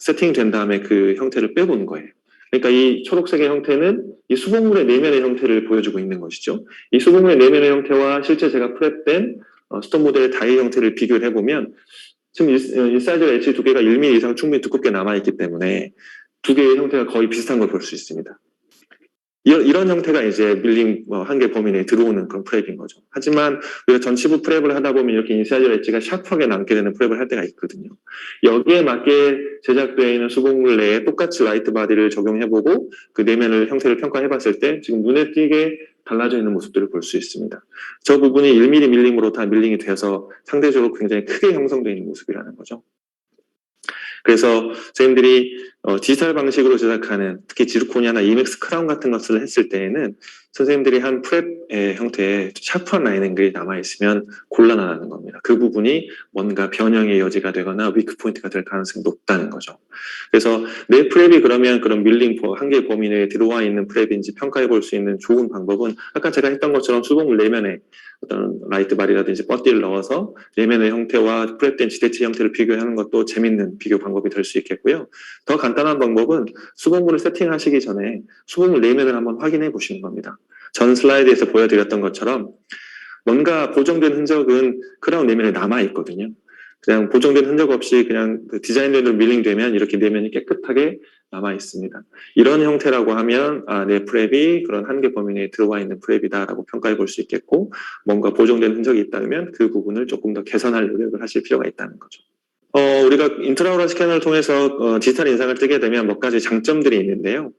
세팅된 다음에 그 형태를 빼보는 거예요. 그러니까 이 초록색의 형태는 이 수복물의 내면의 형태를 보여주고 있는 것이죠. 이 수복물의 내면의 형태와 실제 제가 프랩된 스톤 모델의 다이 형태를 비교를 해보면 지금 인사이드 엣지 두 개가 1mm 이상 충분히 두껍게 남아있기 때문에 두 개의 형태가 거의 비슷한 걸 볼 수 있습니다. 이런 형태가 이제 밀링 한계 범위 내에 들어오는 그런 프랩인 거죠. 하지만 우리가 전치부 프랩을 하다 보면 이렇게 인사이드 엣지가 샤프하게 남게 되는 프랩을 할 때가 있거든요. 여기에 맞게 제작되어 있는 수복물 내에 똑같이 라이트 바디를 적용해보고 그 내면을 형태를 평가해봤을 때 지금 눈에 띄게 달라져 있는 모습들을 볼 수 있습니다. 저 부분이 1mm 밀링으로 다 밀링이 되어서 상대적으로 굉장히 크게 형성되어 있는 모습이라는 거죠. 그래서 선생님들이 디지털 방식으로 제작하는 특히 지르코니아나 이맥스 크라운 같은 것을 했을 때에는 선생님들이 한 프랩의 형태의 샤프한 라이닝들이 남아있으면 곤란하다는 겁니다. 그 부분이 뭔가 변형의 여지가 되거나 위크 포인트가 될 가능성이 높다는 거죠. 그래서 내 프랩이 그러면 그런 밀링 한계 범위 내에 들어와 있는 프랩인지 평가해 볼 수 있는 좋은 방법은 아까 제가 했던 것처럼 수복물 내면에 어떤 라이트 바리라든지 뻗디를 넣어서 내면의 형태와 프랩된 지대체 형태를 비교하는 것도 재밌는 비교 방법이 될 수 있겠고요. 더 간단한 방법은 수복물을 세팅하시기 전에 수복물 내면을 한번 확인해 보시는 겁니다. 전 슬라이드에서 보여드렸던 것처럼 뭔가 보정된 흔적은 크라운 내면에 남아있거든요. 그냥 보정된 흔적 없이 그냥 디자인대로 밀링되면 이렇게 내면이 깨끗하게 남아있습니다. 이런 형태라고 하면 내 프랩이 그런 한계 범위 내에 들어와 있는 프랩이다라고 평가해 볼 수 있겠고 뭔가 보정된 흔적이 있다면 그 부분을 조금 더 개선할 노력을 하실 필요가 있다는 거죠. 우리가 인트라오럴 스캐너를 통해서 디지털 인상을 뜨게 되면 몇 가지 장점들이 있는데요.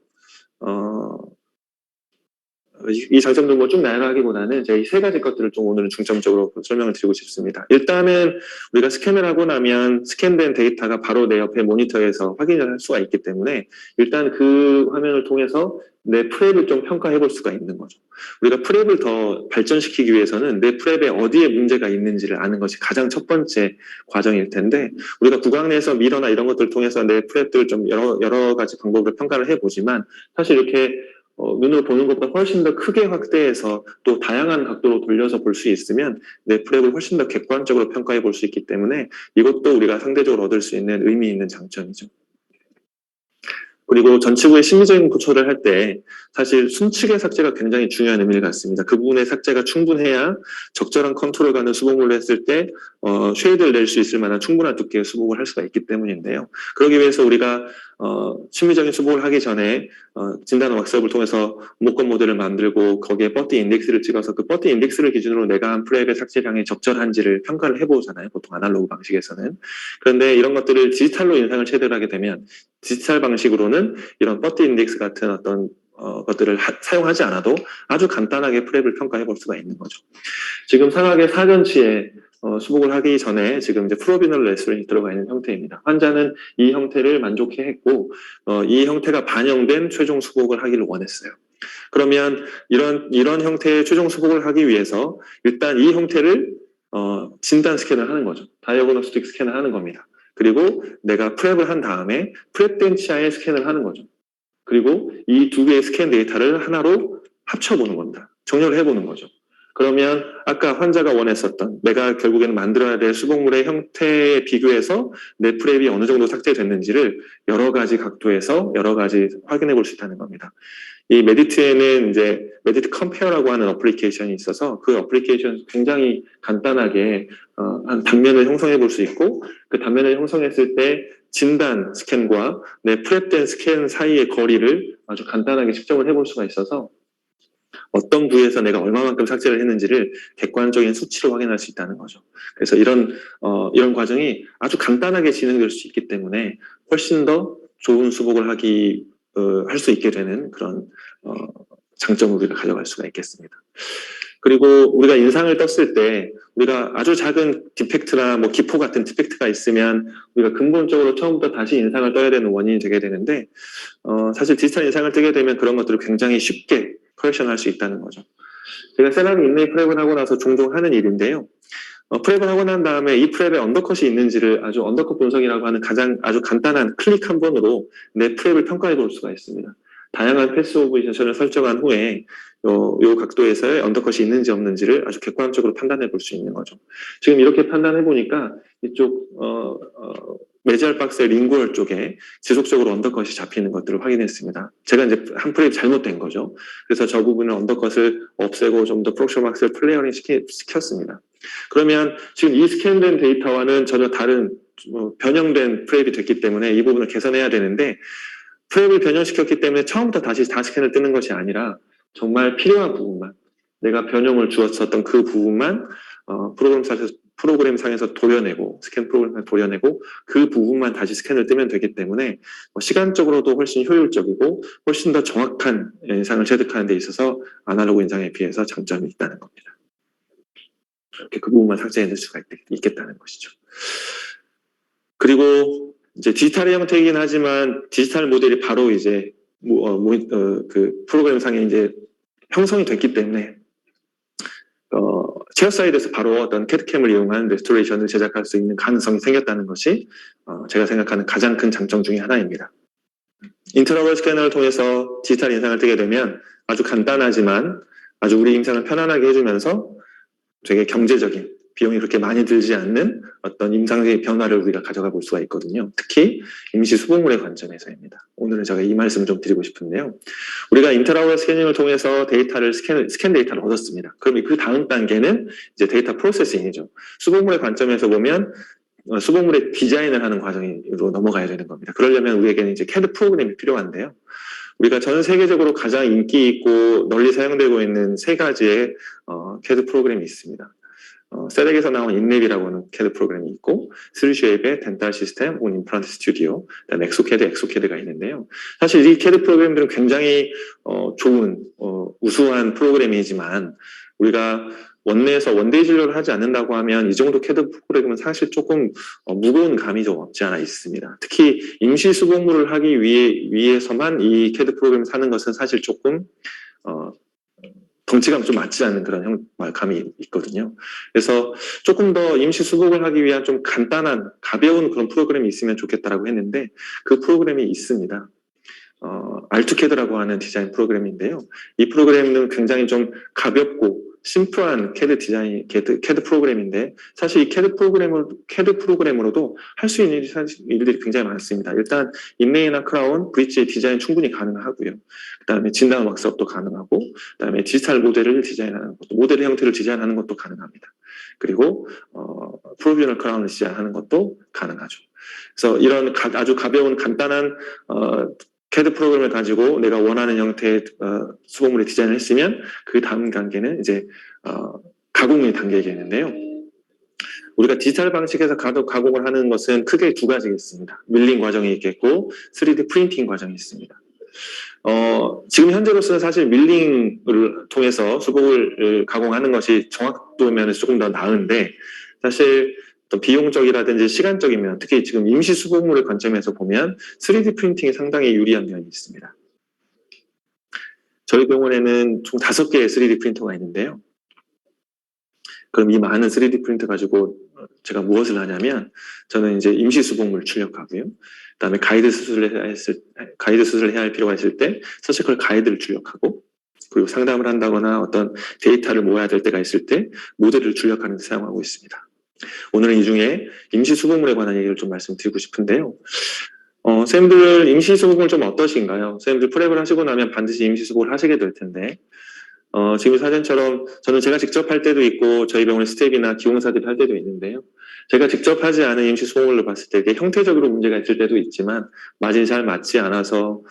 이 장점들 뭐 쭉 나열하기보다는 제가 이 세 가지 것들을 좀 오늘은 중점적으로 설명을 드리고 싶습니다. 일단은 우리가 스캔을 하고 나면 스캔된 데이터가 바로 내 옆에 모니터에서 확인을 할 수가 있기 때문에 일단 그 화면을 통해서 내 프랩을 좀 평가해 볼 수가 있는 거죠. 우리가 프랩을 더 발전시키기 위해서는 내 프랩에 어디에 문제가 있는지를 아는 것이 가장 첫 번째 과정일 텐데 우리가 구강 내에서 미러나 이런 것들을 통해서 내 프랩들을 좀 여러 가지 방법으로 평가를 해보지만 사실 이렇게 눈으로 보는 것보다 훨씬 더 크게 확대해서 또 다양한 각도로 돌려서 볼 수 있으면 내 프랩을 훨씬 더 객관적으로 평가해 볼 수 있기 때문에 이것도 우리가 상대적으로 얻을 수 있는 의미 있는 장점이죠. 그리고 전치부의 심리적인 구초를 할 때 사실 순측의 삭제가 굉장히 중요한 의미를 갖습니다. 그 부분의 삭제가 충분해야 적절한 컨트롤 가는 수복물을 했을 때 쉐이드를 낼 수 있을 만한 충분한 두께의 수복을 할 수가 있기 때문인데요. 그러기 위해서 우리가 심리적인 수복을 하기 전에 진단 왁스업을 통해서 목건 모델을 만들고 거기에 버티 인덱스를 찍어서 그 버티 인덱스를 기준으로 내가 한 프랩의 삭제량이 적절한지를 평가를 해보잖아요. 보통 아날로그 방식에서는. 그런데 이런 것들을 디지털로 인상을 최대로 하게 되면 디지털 방식으로는 이런 버티 인덱스 같은 어떤 것들을 사용하지 않아도 아주 간단하게 프랩을 평가해 볼 수가 있는 거죠. 지금 상하의 사전치에 수복을 하기 전에 지금 이제 프로비널 레슨이 들어가 있는 형태입니다. 환자는 이 형태를 만족해 했고 이 형태가 반영된 최종 수복을 하기를 원했어요. 그러면 이런 형태의 최종 수복을 하기 위해서 일단 이 형태를 진단 스캔을 하는 거죠. 다이어그노스틱 스캔을 하는 겁니다. 그리고 내가 프랩을 한 다음에 프랩된 치아에 스캔을 하는 거죠. 그리고 이 두 개의 스캔 데이터를 하나로 합쳐보는 겁니다. 정렬을 해보는 거죠. 그러면 아까 환자가 원했었던 내가 결국에는 만들어야 될 수복물의 형태에 비교해서 내 프랩이 어느 정도 삭제됐는지를 여러 가지 각도에서 여러 가지 확인해 볼 수 있다는 겁니다. 이 메디트에는 이제 메디트 컴페어라고 하는 어플리케이션이 있어서 그 어플리케이션 굉장히 간단하게 한 단면을 형성해 볼 수 있고 그 단면을 형성했을 때 진단 스캔과 내 프랩된 스캔 사이의 거리를 아주 간단하게 측정을 해볼 수가 있어서 어떤 부위에서 내가 얼마만큼 삭제를 했는지를 객관적인 수치로 확인할 수 있다는 거죠. 그래서 이런 과정이 아주 간단하게 진행될 수 있기 때문에 훨씬 더 좋은 수복을 할 수 있게 되는 그런 장점을 우리가 가져갈 수가 있겠습니다. 그리고 우리가 인상을 떴을 때 우리가 아주 작은 디펙트나 뭐 기포 같은 디펙트가 있으면 우리가 근본적으로 처음부터 다시 인상을 떠야 되는 원인이 되게 되는데 사실 디지털 인상을 뜨게 되면 그런 것들을 굉장히 쉽게 커렉션할 수 있다는 거죠. 제가 세라믹 인레이 프랩을 하고 나서 종종 하는 일인데요. 프랩을 하고 난 다음에 이 프랩에 언더컷이 있는지를 아주 언더컷 분석이라고 하는 아주 간단한 클릭 한 번으로 내 프랩을 평가해 볼 수가 있습니다. 다양한 패스 오브제이션을 설정한 후에 요 각도에서의 언더컷이 있는지 없는지를 아주 객관적으로 판단해 볼 수 있는 거죠. 지금 이렇게 판단해 보니까 이쪽 매지얼 박스의 링구얼 쪽에 지속적으로 언더컷이 잡히는 것들을 확인했습니다. 제가 이제 한 프레임 잘못된 거죠. 그래서 저 부분을 언더컷을 없애고 좀 더 프록션 박스를 플레이어링 시켰습니다. 그러면 지금 이 스캔된 데이터와는 전혀 다른 변형된 프레임이 됐기 때문에 이 부분을 개선해야 되는데 프레임을 변형시켰기 때문에 처음부터 다시 다 스캔을 뜨는 것이 아니라 정말 필요한 부분만 내가 변형을 주었었던 그 부분만 프로그램상에서 도려내고 스캔 프로그램을 도려내고 그 부분만 다시 스캔을 뜨면 되기 때문에 시간적으로도 훨씬 효율적이고 훨씬 더 정확한 인상을 체득하는 데 있어서 아날로그 인상에 비해서 장점이 있다는 겁니다. 이렇게 그 부분만 삭제해낼 수가 있겠다는 것이죠. 그리고 이제 디지털의 형태이긴 하지만 디지털 모델이 바로 이제 그 프로그램상에 이제 형성이 됐기 때문에 체어사이드에서 바로 어떤 캐드캠을 이용한 레스토레이션을 제작할 수 있는 가능성이 생겼다는 것이 제가 생각하는 가장 큰 장점 중에 하나입니다. 인터러벌 스캐너를 통해서 디지털 인상을 뜨게 되면 아주 간단하지만 아주 우리 임상을 편안하게 해주면서 되게 경제적인 비용이 그렇게 많이 들지 않는 어떤 임상의 변화를 우리가 가져가 볼 수가 있거든요. 특히 임시 수복물의 관점에서입니다. 오늘은 제가 이 말씀을 좀 드리고 싶은데요. 우리가 인터라우어 스캐닝을 통해서 데이터를 스캔 데이터를 얻었습니다. 그럼 그 다음 단계는 이제 데이터 프로세싱이죠. 수복물의 관점에서 보면 수복물의 디자인을 하는 과정으로 넘어가야 되는 겁니다. 그러려면 우리에게는 이제 CAD 프로그램이 필요한데요. 우리가 전 세계적으로 가장 인기 있고 널리 사용되고 있는 세 가지의 CAD 프로그램이 있습니다. 세덱에서 나온 인랩이라고 하는 CAD 프로그램이 있고 3쉐입의 덴탈 시스템, 온 임플란트 스튜디오, 그다음에 엑소캐드가 있는데요. 사실 이 CAD 프로그램들은 굉장히 좋은 우수한 프로그램이지만 우리가 원내에서 원데이 진료를 하지 않는다고 하면 이 정도 CAD 프로그램은 사실 조금 무거운 감이 좀 없지 않아 있습니다. 특히 임시 수복물을 하기 위해서만 이 CAD 프로그램을 사는 것은 사실 조금 덩치가 좀 맞지 않는 그런 감이 있거든요. 그래서 조금 더 임시 수복을 하기 위한 좀 간단한 가벼운 그런 프로그램이 있으면 좋겠다라고 했는데 그 프로그램이 있습니다. 알투캐드라고 하는 디자인 프로그램인데요. 이 프로그램은 굉장히 좀 가볍고 심플한 CAD 프로그램인데 사실 이 CAD 프로그램으로도 할 수 있는 일들이 굉장히 많습니다. 일단 인레이나 크라운, 브릿지의 디자인 충분히 가능하고요. 그다음에 진단 왁스업도 가능하고, 그다음에 디지털 모델을 디자인하는 것도, 모델의 형태를 디자인하는 것도 가능합니다. 그리고 프로비저널 크라운을 디자인하는 것도 가능하죠. 그래서 이런 아주 가벼운 간단한 CAD 프로그램을 가지고 내가 원하는 형태의 수복물의 디자인을 했으면 그 다음 단계는 이제 가공의 단계겠는데요. 우리가 디지털 방식에서 가공을 하는 것은 크게 두 가지겠습니다. 밀링 과정이 있겠고 3D 프린팅 과정이 있습니다. 지금 현재로서는 사실 밀링을 통해서 수복을 가공하는 것이 정확도 면에서 조금 더 나은데 사실 비용적이라든지 시간적이면 특히 지금 임시 수복물의 관점에서 보면 3D 프린팅이 상당히 유리한 면이 있습니다. 저희 병원에는 총 5개의 3D 프린터가 있는데요. 그럼 이 많은 3D 프린터 가지고 제가 무엇을 하냐면 저는 이제 임시 수복물 출력하고요. 그다음에 가이드 수술을 해야 할 필요가 있을 때 서지컬 가이드를 출력하고 그리고 상담을 한다거나 어떤 데이터를 모아야 될 때가 있을 때 모델을 출력하는 데 사용하고 있습니다. 오늘은 이 중에 임시 수복물에 관한 얘기를 좀 말씀드리고 싶은데요. 선생님들 임시 수복물 좀 어떠신가요? 선생님들 프랩을 하시고 나면 반드시 임시 수복을 하시게 될 텐데 지금 사전처럼 저는 제가 직접 할 때도 있고 저희 병원의 스텝이나 기공사들이 할 때도 있는데요. 제가 직접 하지 않은 임시 수복물로 봤을 때 이게 형태적으로 문제가 있을 때도 있지만 마진이 잘 맞지 않아서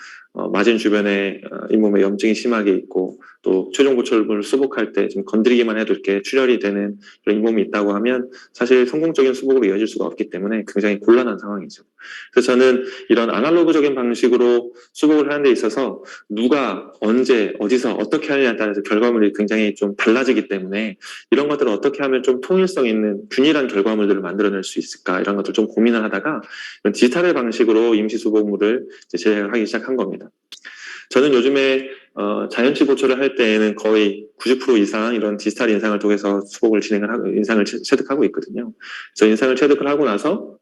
마진 주변에 잇몸에 염증이 심하게 있고 또 최종 보철물을 수복할 때 좀 건드리기만 해도 이렇게 출혈이 되는 그런 잇몸이 있다고 하면 사실 성공적인 수복으로 이어질 수가 없기 때문에 굉장히 곤란한 상황이죠. 그래서 저는 이런 아날로그적인 방식으로 수복을 하는 데 있어서 누가 언제 어디서 어떻게 하느냐에 따라서 결과물이 굉장히 좀 달라지기 때문에 이런 것들을 어떻게 하면 좀 통일성 있는 균일한 결과물들을 만들어낼 수 있을까 이런 것들 좀 고민을 하다가 이런 디지털의 방식으로 임시 수복물을 제작을 하기 시작한 겁니다. 저는 요즘에 자연치 보초를 할 때에는 거의 90% 이상 이런 디지털 인상을 통해서 수복을 인상을 체득하고 있거든요. 그래서 인상을 체득을 하고 나서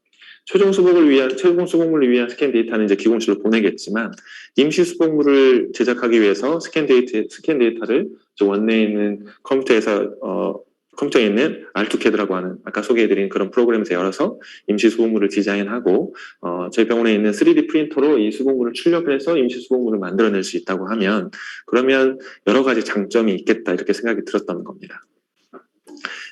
최종 수복물을 위한 스캔 데이터는 이제 기공실로 보내겠지만 임시 수복물을 제작하기 위해서 스캔 데이터를 원내에 있는 컴퓨터에서 컴퓨터에 있는 알투캐드라고 하는 아까 소개해드린 그런 프로그램에서 열어서 임시 수복물을 디자인하고 저희 병원에 있는 3D 프린터로 이 수복물을 출력해서 임시 수복물을 만들어낼 수 있다고 하면 그러면 여러 가지 장점이 있겠다 이렇게 생각이 들었던 겁니다.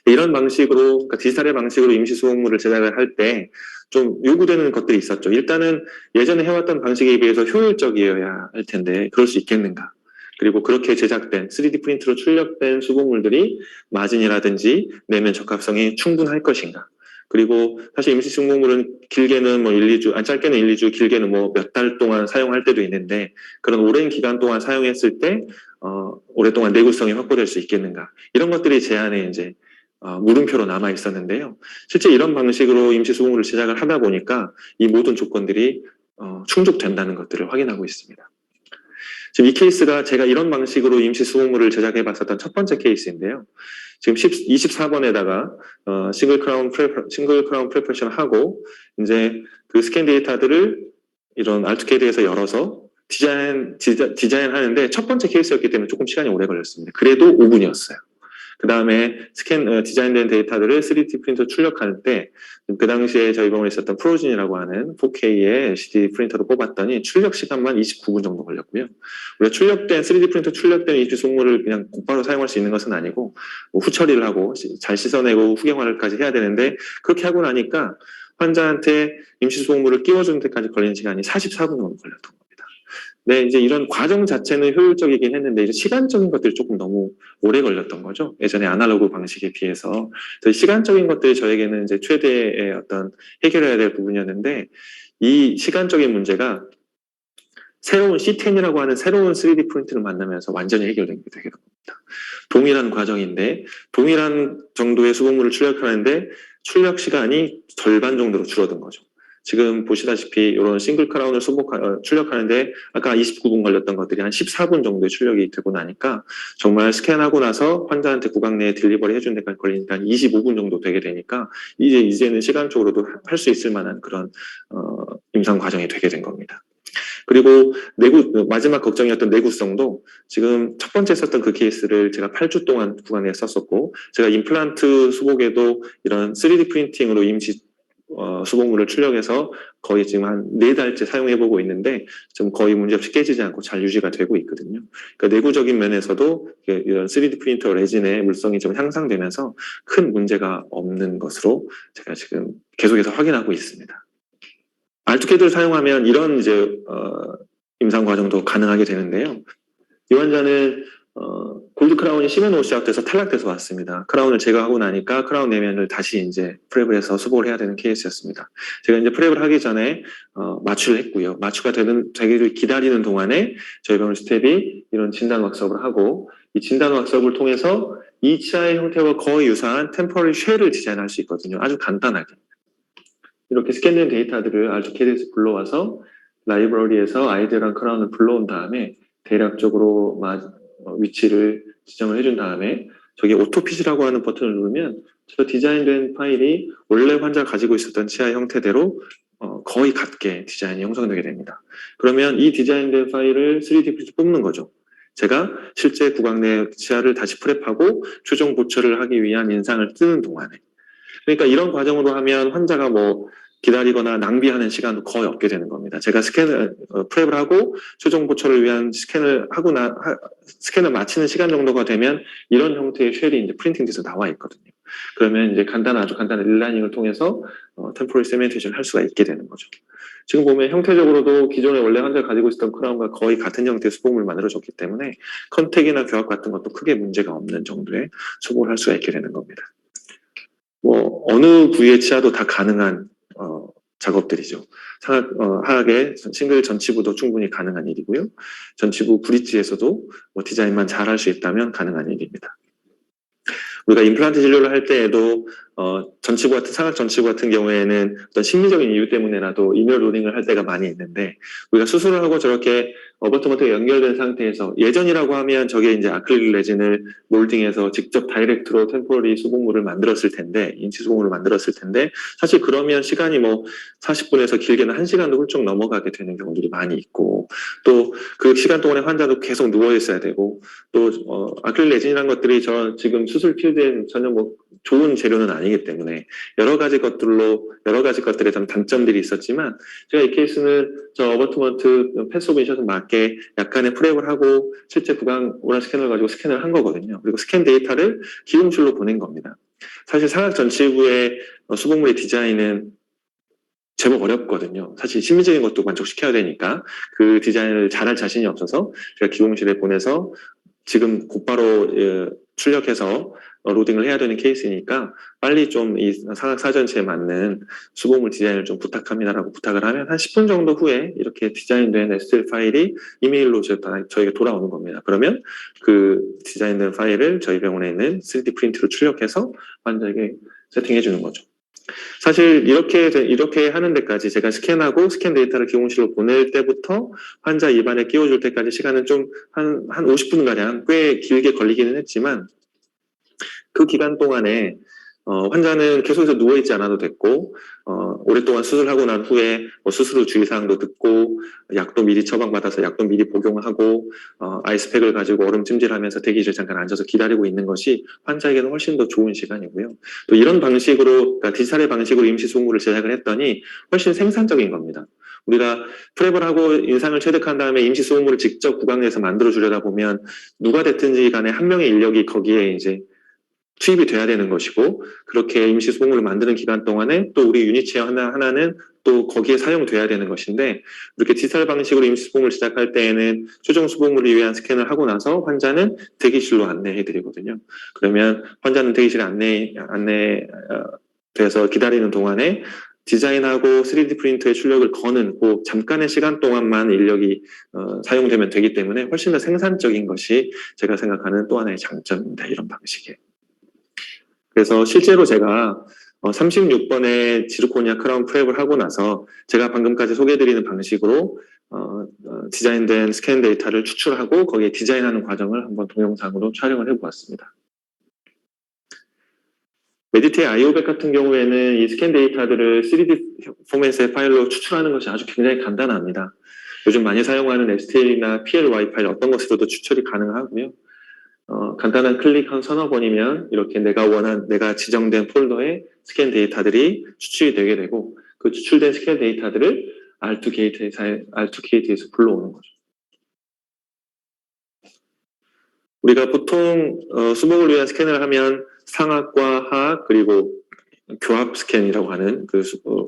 이런 방식으로 그러니까 디지털의 방식으로 임시 수복물을 제작을 할 때 좀 요구되는 것들이 있었죠. 일단은 예전에 해왔던 방식에 비해서 효율적이어야 할 텐데 그럴 수 있겠는가. 그리고 그렇게 제작된 3D 프린트로 출력된 수복물들이 마진이라든지 내면 적합성이 충분할 것인가. 그리고 사실 임시 수복물은 길게는 뭐 1, 2주, 짧게는 1, 2주, 길게는 뭐 몇 달 동안 사용할 때도 있는데 그런 오랜 기간 동안 사용했을 때 오랫동안 내구성이 확보될 수 있겠는가. 이런 것들이 제안에 이제 물음표로 남아 있었는데요. 실제 이런 방식으로 임시 수복물을 제작을 하다 보니까 이 모든 조건들이 충족된다는 것들을 확인하고 있습니다. 지금 이 케이스가 제가 이런 방식으로 임시 수복물을 제작해 봤었던 첫 번째 케이스인데요. 지금 24번에다가 싱글 크라운 프레퍼레이션 하고 이제 그 스캔 데이터들을 이런 알투캐드에서 열어서 디자인 하는데 첫 번째 케이스였기 때문에 조금 시간이 오래 걸렸습니다. 그래도 5분이었어요. 그 다음에 디자인된 데이터들을 3D 프린터 출력할 때, 그 당시에 저희 병원에 있었던 프로진이라고 하는 4K의 LCD 프린터로 뽑았더니 출력 시간만 29분 정도 걸렸고요. 우리가 3D 프린터 출력된 임시 수복물을 그냥 곧바로 사용할 수 있는 것은 아니고, 뭐 후처리를 하고 잘 씻어내고 후경화를까지 해야 되는데, 그렇게 하고 나니까 환자한테 임시 수복물을 끼워주는 데까지 걸리는 시간이 44분 정도 걸렸던 겁니다. 네, 이제 이런 과정 자체는 효율적이긴 했는데 이제 시간적인 것들이 조금 너무 오래 걸렸던 거죠. 예전에 아날로그 방식에 비해서. 그래서 시간적인 것들이 저에게는 이제 최대의 어떤 해결해야 될 부분이었는데 이 시간적인 문제가 새로운 C10이라고 하는 새로운 3D 프린트를 만나면서 완전히 해결된 게 되게 됩니다. 동일한 과정인데 동일한 정도의 수복물을 출력하는데 출력 시간이 절반 정도로 줄어든 거죠. 지금 보시다시피 이런 싱글 크라운을 출력하는데 아까 29분 걸렸던 것들이 한 14분 정도의 출력이 되고 나니까 정말 스캔하고 나서 환자한테 구강 내에 딜리버리 해준 데까지 걸리니까 한 25분 정도 되게 되니까 이제는 시간적으로도 할 수 있을 만한 그런 임상 과정이 되게 된 겁니다. 그리고 마지막 걱정이었던 내구성도 지금 첫 번째 썼던 그 케이스를 제가 8주 동안 구강내에 썼었고 제가 임플란트 수복에도 이런 3D 프린팅으로 임시 수복물을 출력해서 거의 지금 한 4달째 사용해보고 있는데 좀 거의 문제없이 깨지지 않고 잘 유지가 되고 있거든요. 그러니까 내구적인 면에서도 이런 3D 프린터 레진의 물성이 좀 향상되면서 큰 문제가 없는 것으로 제가 지금 계속해서 확인하고 있습니다. 알투캐드를 사용하면 이런 이제 임상 과정도 가능하게 되는데요. 이 환자는 골드 크라운이 심해노 시작돼서 탈락돼서 왔습니다. 크라운을 제거하고 나니까 크라운 내면을 다시 이제 프랩을 해서 수복을 해야 되는 케이스였습니다. 제가 이제 프랩을 하기 전에 마취를 했고요. 마취가 되기를 기다리는 동안에 저희 병원 스텝이 이런 진단 왁스업을 하고 이 진단 왁스업을 통해서 이 치아의 형태와 거의 유사한 템포러리 쉘을 디자인할 수 있거든요. 아주 간단하게. 이렇게 스캔된 데이터들을 알투캐드에서 불러와서 라이브러리에서 아이디어랑 크라운을 불러온 다음에 대략적으로 위치를 지정을 해준 다음에 저기 오토핏이라고 하는 버튼을 누르면 저 디자인된 파일이 원래 환자가 가지고 있었던 치아 형태대로 거의 같게 디자인이 형성되게 됩니다. 그러면 이 디자인된 파일을 3D 프린트 뽑는 거죠. 제가 실제 구강 내 치아를 다시 프랩하고 최종 보철을 하기 위한 인상을 뜨는 동안에 그러니까 이런 과정으로 하면 환자가 뭐 기다리거나 낭비하는 시간도 거의 없게 되는 겁니다. 제가 프랩을 하고 최종 보철을 위한 스캔을 마치는 시간 정도가 되면 이런 형태의 쉘이 이제 프린팅돼서 나와 있거든요. 그러면 이제 아주 간단한 인라이닝을 통해서 템포럴 세멘테이션을 할 수가 있게 되는 거죠. 지금 보면 형태적으로도 기존에 원래 환자가 가지고 있었던 크라운과 거의 같은 형태의 수복물을 만들어줬기 때문에 컨택이나 교합 같은 것도 크게 문제가 없는 정도의 수복을 할 수가 있게 되는 겁니다. 뭐 어느 부위의 치아도 다 가능한 작업들이죠. 하악의 싱글 전치부도 충분히 가능한 일이고요. 전치부 브릿지에서도 뭐 디자인만 잘 할 수 있다면 가능한 일입니다. 우리가 임플란트 진료를 할 때에도 상악 전치부 같은 경우에는 어떤 심리적인 이유 때문에라도 이멸 로딩을 할 때가 많이 있는데 우리가 수술을 하고 저렇게 어버트먼트가 연결된 상태에서 예전이라고 하면 저게 이제 아크릴 레진을 몰딩해서 직접 다이렉트로 템포러리 수복물을 만들었을 텐데 인치 수복물을 만들었을 텐데 사실 그러면 시간이 뭐 40분에서 길게는 1시간도 훌쩍 넘어가게 되는 경우들이 많이 있고 되고 또 그 시간 동안에 환자도 계속 누워 있어야 되고 또 아크릴 레진이라는 것들이 저 지금 수술 필드엔 전혀 뭐 좋은 재료는 아니기 때문에 여러 가지 것들에 좀 단점들이 있었지만 제가 이 케이스는 저 어버트먼트 패스오브인샷에 맞게 약간의 프랩을 하고 실제 구강 오랄 스캐너를 가지고 스캔을 한 거거든요. 그리고 스캔 데이터를 기용실로 보낸 겁니다. 사실 상악 전치부의 수복물의 디자인은 제법 어렵거든요. 사실 심리적인 것도 만족시켜야 되니까 그 디자인을 잘할 자신이 없어서 제가 기공실에 보내서 지금 곧바로 출력해서 로딩을 해야 되는 케이스니까 빨리 좀 이 상악 사전치에 맞는 수복물 디자인을 좀 부탁합니다라고 부탁을 하면 한 10분 정도 후에 이렇게 디자인된 STL 파일이 이메일로 저희가 돌아오는 겁니다. 그러면 그 디자인된 파일을 저희 병원에 있는 3D 프린트로 출력해서 환자에게 세팅해 주는 거죠. 사실 이렇게 하는 데까지 제가 스캔하고 스캔 데이터를 기공실로 보낼 때부터 환자 입안에 끼워줄 때까지 시간은 좀 한 50분가량 꽤 길게 걸리기는 했지만 그 기간 동안에 환자는 계속해서 누워있지 않아도 됐고 오랫동안 수술하고 난 후에 뭐 수술 후 주의사항도 듣고 약도 미리 처방받아서 약도 미리 복용하고 아이스팩을 가지고 얼음 찜질하면서 대기실 잠깐 앉아서 기다리고 있는 것이 환자에게는 훨씬 더 좋은 시간이고요. 또 이런 방식으로 그러니까 디지털의 방식으로 임시수복물을 제작을 했더니 훨씬 생산적인 겁니다. 우리가 프랩을 하고 인상을 체득한 다음에 임시수복물을 직접 구강 내에서 만들어 주려다 보면 누가 됐든지 간에 한 명의 인력이 거기에 이제 투입이 돼야 되는 것이고 그렇게 임시 수복물을 만드는 기간 동안에 또 우리 유니체 하나는 또 거기에 사용돼야 되는 것인데 이렇게 디지털 방식으로 임시 수복물을 제작할 때에는 최종 수복물을 위한 스캔을 하고 나서 환자는 대기실로 안내해 드리거든요. 그러면 환자는 대기실에 안내돼서 기다리는 동안에 디자인하고 3D 프린터의 출력을 거는 그 잠깐의 시간 동안만 인력이 사용되면 되기 때문에 훨씬 더 생산적인 것이 제가 생각하는 또 하나의 장점입니다. 이런 방식에. 그래서 실제로 제가 36번의 지르코니아 크라운 프랩을 하고 나서 제가 방금까지 소개해드리는 방식으로 디자인된 스캔 데이터를 추출하고 거기에 디자인하는 과정을 한번 동영상으로 촬영을 해보았습니다. 메디테이 아이오백 같은 경우에는 이 스캔 데이터들을 3D 포맷의 파일로 추출하는 것이 아주 굉장히 간단합니다. 요즘 많이 사용하는 STL이나 PLY 파일 어떤 것으로도 추출이 가능하고요. 간단한 클릭 한 서너 번이면 이렇게 내가 지정된 폴더에 스캔 데이터들이 추출이 되게 되고 그 추출된 스캔 데이터들을 R2게이트에서 불러오는 거죠. 우리가 보통 수복을 위한 스캔을 하면 상악과 하악 그리고 교합 스캔이라고 하는 그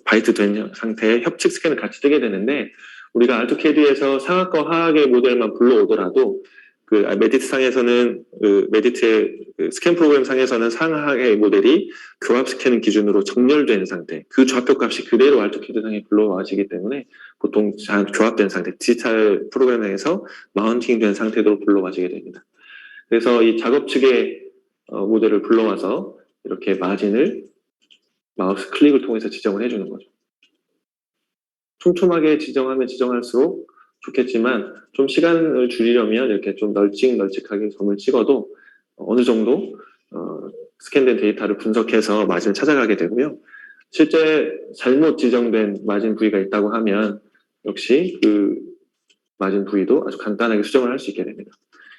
바이트 된 상태의 협측 스캔을 같이 뜨게 되는데 우리가 R2KD에서 상악과 하악의 모델만 불러오더라도 그 메디트 상에서는 메디트의 스캔 프로그램 상에서는 상하의 모델이 교합 스캔 기준으로 정렬된 상태, 그 좌표 값이 그대로 R2KD 상에 불러와지기 때문에 보통 교합된 상태, 디지털 프로그램에서 마운팅된 상태로 불러와지게 됩니다. 그래서 이 작업 측의 모델을 불러와서 이렇게 마진을 마우스 클릭을 통해서 지정을 해주는 거죠. 촘촘하게 지정하면 지정할수록 좋겠지만 좀 시간을 줄이려면 이렇게 좀 널찍하게 점을 찍어도 어느 정도 스캔된 데이터를 분석해서 마진을 찾아가게 되고요. 실제 잘못 지정된 마진 부위가 있다고 하면 역시 그 마진 부위도 아주 간단하게 수정을 할 수 있게 됩니다.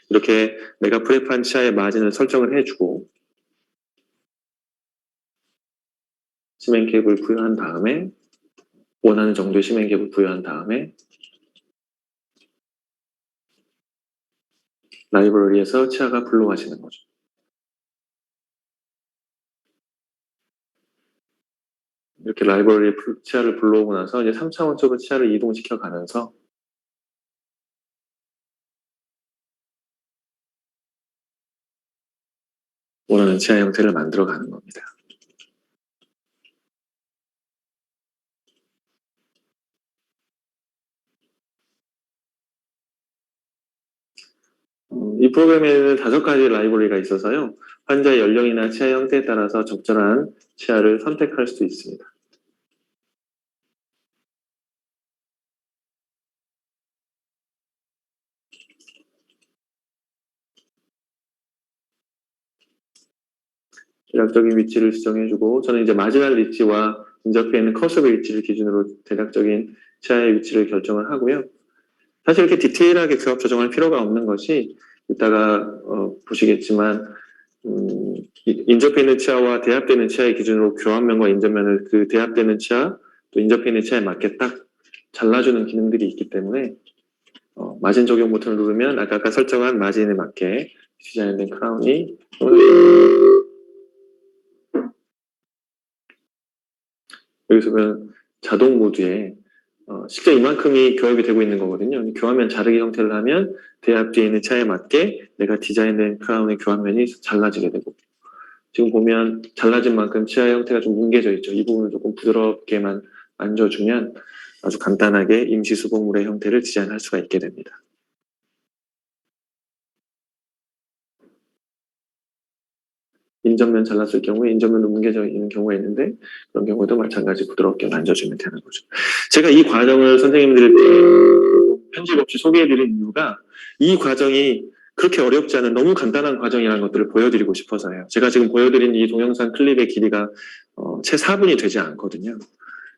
이렇게 내가 프랩한 치아의 마진을 설정을 해주고 시멘캡을 부여한 다음에 원하는 정도의 시멘캡을 부여한 다음에 라이브러리에서 치아가 불러와지는 거죠. 이렇게 라이브러리 치아를 불러오고 나서 이제 3차원적으로 치아를 이동시켜 가면서 원하는 치아 형태를 만들어 가는 겁니다. 이 프로그램에는 5가지 라이브러리가 있어서요. 환자의 연령이나 치아 형태에 따라서 적절한 치아를 선택할 수 있습니다. 대략적인 위치를 지정해주고 저는 이제 마지막 위치와 인접해 있는 커서브 위치를 기준으로 대략적인 치아의 위치를 결정을 하고요. 사실 이렇게 디테일하게 교합 조정할 필요가 없는 것이 이따가 보시겠지만 인접해 있는 치아와 대합되어 있는 치아의 기준으로 교합면과 인접면을 그 대합되어 있는 치아 또 인접해 있는 치아에 맞게 딱 잘라주는 기능들이 있기 때문에 마진 적용 버튼을 누르면 아까 설정한 마진에 맞게 디자인된 크라운이 여기서 보면 자동 모드에 실제 이만큼이 교합이 되고 있는 거거든요. 교합면 자르기 형태를 하면 대합되어 있는 차에 맞게 내가 디자인된 크라운의 교합면이 잘라지게 되고 지금 보면 잘라진 만큼 치아 형태가 좀 뭉개져 있죠. 이 부분을 조금 부드럽게만 만져주면 아주 간단하게 임시 수복물의 형태를 디자인할 수가 있게 됩니다. 인접면 잘랐을 경우에 인접면도 뭉개져 있는 경우가 있는데 그런 경우에도 마찬가지 부드럽게 만져주면 되는 거죠. 제가 이 과정을 선생님들께 편집 없이 소개해드린 이유가 이 과정이 그렇게 어렵지 않은 너무 간단한 과정이라는 것들을 보여드리고 싶어서요. 제가 지금 보여드린 이 동영상 클립의 길이가 채 4분이 되지 않거든요.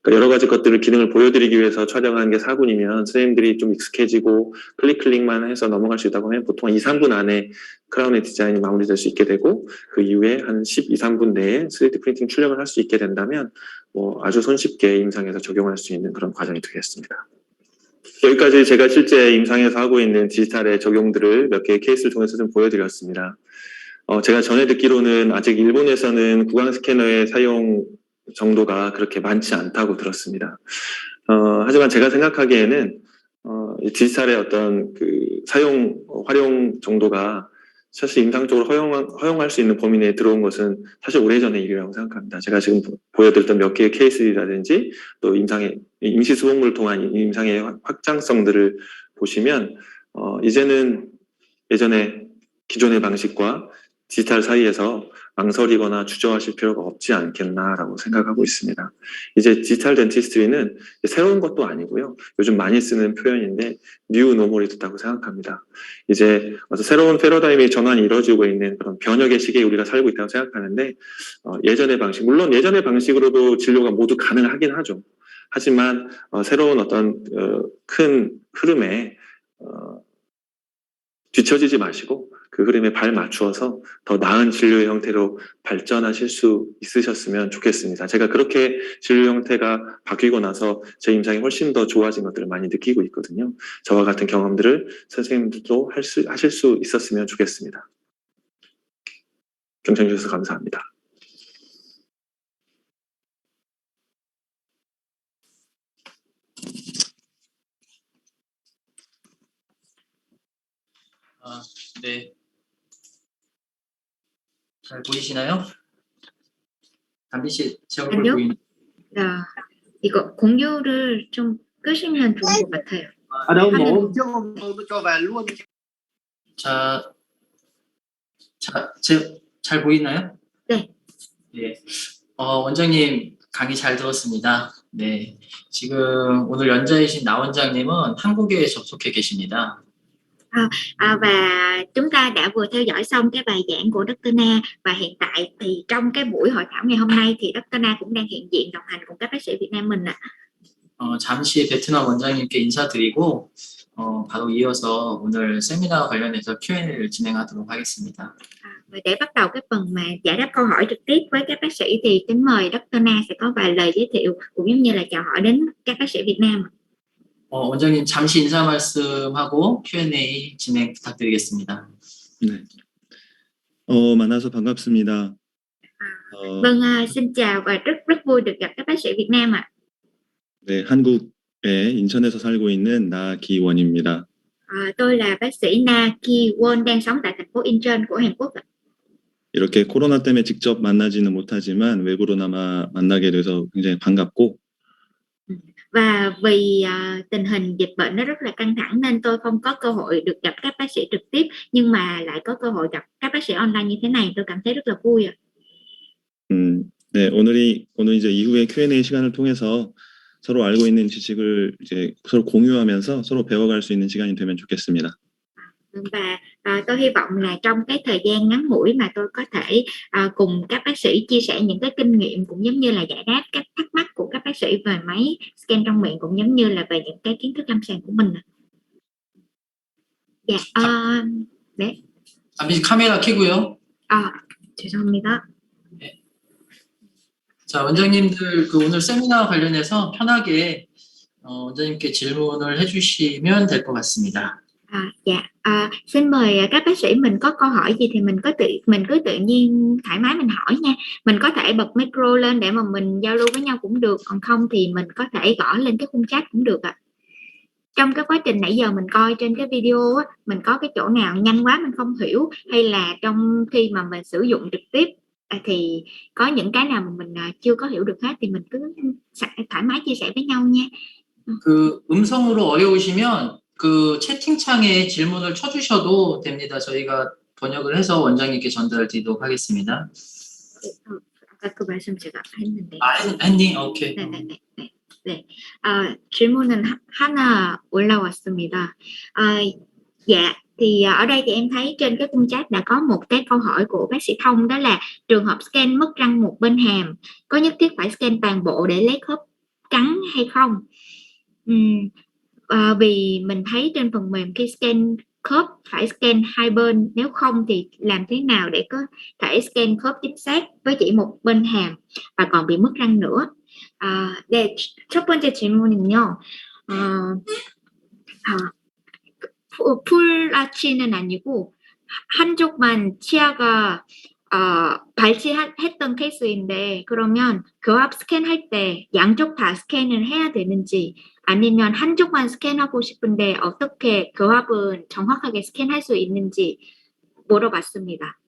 그러니까 여러 가지 것들을 기능을 보여드리기 위해서 촬영한 게 4분이면 선생님들이 좀 익숙해지고 클릭만 해서 넘어갈 수 있다고 하면 보통 2, 3분 안에 크라운의 디자인이 마무리될 수 있게 되고 그 이후에 한 12, 3분 내에 3D 프린팅 출력을 할 수 있게 된다면 아주 손쉽게 임상에서 적용할 수 있는 그런 과정이 되겠습니다. 여기까지 제가 실제 임상에서 하고 있는 디지털의 적용들을 몇 개의 케이스를 통해서 좀 보여드렸습니다. 제가 전에 듣기로는 아직 일본에서는 구강 스캐너의 사용 정도가 그렇게 많지 않다고 들었습니다. 하지만 제가 생각하기에는 이 디지털의 어떤 그 활용 정도가 사실 임상적으로 허용할 수 있는 범위 내에 들어온 것은 사실 오래전의 일이라고 생각합니다. 제가 지금 보여드렸던 몇 개의 케이스라든지 또 임시 수복물을 통한 임상의 확장성들을 보시면 이제는 예전에 기존의 방식과 디지털 사이에서 망설이거나 주저하실 필요가 없지 않겠나라고 생각하고 있습니다. 이제 디지털 덴티스트리는 새로운 것도 아니고요. 요즘 많이 쓰는 표현인데 뉴 노멀이 됐다고 생각합니다. 이제 새로운 패러다임의 전환이 이루어지고 있는 그런 변혁의 시기에 우리가 살고 있다고 생각하는데 예전의 방식, 물론 예전의 방식으로도 진료가 모두 가능하긴 하죠. 하지만 새로운 어떤 큰 흐름에 뒤처지지 마시고 그 흐름에 발 맞추어서 더 나은 진료의 형태로 발전하실 수 있으셨으면 좋겠습니다. 제가 그렇게 진료 형태가 바뀌고 나서 제 임상이 훨씬 더 좋아진 것들을 많이 느끼고 있거든요. 저와 같은 경험들을 선생님들도 하실 수 있었으면 좋겠습니다. 경청해 주셔서 감사합니다. 네. 잘 보이시나요? 담비 씨, 제 얼굴 아니요. 보이나요? 이거 공유를 좀 끄시면 좋은 것 같아요. Ở đâu 화면. mổ trước hôm tôi cho về luôn. 잘 보이나요? 네. 네. 원장님 강의 잘 들었습니다. 네. 지금 오늘 연자이신 나 원장님은 한국에 접속해 계십니다. Và chúng ta đã vừa theo dõi xong cái bài giảng của Dr. Na và hiện tại thì trong cái buổi hội thảo ngày hôm nay thì Dr. Na cũng đang hiện diện đồng hành cùng các bác sĩ Việt Nam mình ạ. 잠시 베트남 원장님께 인사드리고 바로 이어서 오늘 세미나 관련해서 Q&A를 진행하도록 하겠습니다. Và để bắt đầu cái phần mà giải đáp câu hỏi trực tiếp với các bác sĩ thì kính mời Dr. Na sẽ có vài lời giới thiệu cũng giống như là chào hỏi đến các bác sĩ Việt Nam. 원장님 잠시 인사 말씀하고 Q&A 진행 부탁드리겠습니다. 네. 만나서 반갑습니다. Vâng, xin chào và rất vui được gặp các bác sĩ Việt Nam ạ. 네, 한국의 인천에서 살고 있는 나기원입니다. Tôi là bác sĩ Na Ki Won đang sống tại thành phố Incheon của Hàn Quốc ạ. 이렇게 코로나 때문에 직접 만나지는 못하지만 외부로나마 만나게 돼서 굉장히 반갑고 Và vì tình hình dịch bệnh nó rất là căng thẳng nên tôi không có cơ hội được gặp các bác sĩ trực tiếp nhưng mà lại có cơ hội gặp các bác sĩ online như thế này, tôi cảm thấy rất là vui ạ. 네, 오늘 이제 이후에 Q&A 시간을 통해서 서로 알고 있는 지식을 이제 서로 공유하면서 서로 배워갈 수 있는 시간이 되면 좋겠습니다. Và tôi hy vọng là trong cái thời gian ngắn ngủi mà tôi có thể cùng các bác sĩ chia sẻ những cái kinh nghiệm cũng giống như là giải đáp các thắc mắc của các bác sĩ về máy scan trong miệng cũng giống như là về những cái kiến thức lâm sàng của mình. Dạ, 네. 잠시 카메라 켜고요. 죄송합니다. 자, 원장님들 그 오늘 세미나와 관련해서 편하게 원장님께 질문을 해주시면 될 것 같습니다. Xin mời các bác sĩ, mình có câu hỏi gì thì mình cứ tự nhiên thoải mái mình hỏi nha. Mình có thể bật micro lên để mà mình giao lưu với nhau cũng được, còn không thì mình có thể gõ lên cái khung chat cũng được ạ. Trong cái quá trình nãy giờ mình coi trên cái video á, mình có cái chỗ nào nhanh quá mình không hiểu, hay là trong khi mà mình sử dụng trực tiếp thì có những cái nào mà mình chưa có hiểu được hết thì mình cứ thoải mái chia sẻ với nhau nha. 그 음성으로 어려우시면 그 채팅창에 질문을 쳐주셔도 됩니다. 저희가 번역을 해서 원장님께 전달 드리도록 하겠습니다. 아까 그 말씀 제가 했는데. 했니? 오케이. 네. 질문은 하나 올라왔습니다. Dạ, thì ở đây thì em thấy trên cái khung chat đã có một cái câu hỏi của bác sĩ Thông, đó là trường hợp scan mất răng một bên hàm có nhất thiết phải scan toàn bộ để lấy khớp cắn hay không? Vì mình thấy trên phần mềm khi scan khớp phải scan hai bên, nếu không thì làm thế nào để có thể scan khớp chính xác với chỉ một bên hàm và còn bị mất răng nữa? 네, 첫 번째 질문은요. 풀아치는 아니고 한쪽만 치아가 발치했던 케이스인데, 그러면 교합 스캔할 때 양쪽 다 스캔을 해야 되는지, 아니면 한쪽만 스캔하고 싶은데 어떻게 교합은 정확하게 스캔할 수 있는지 물어봤습니다.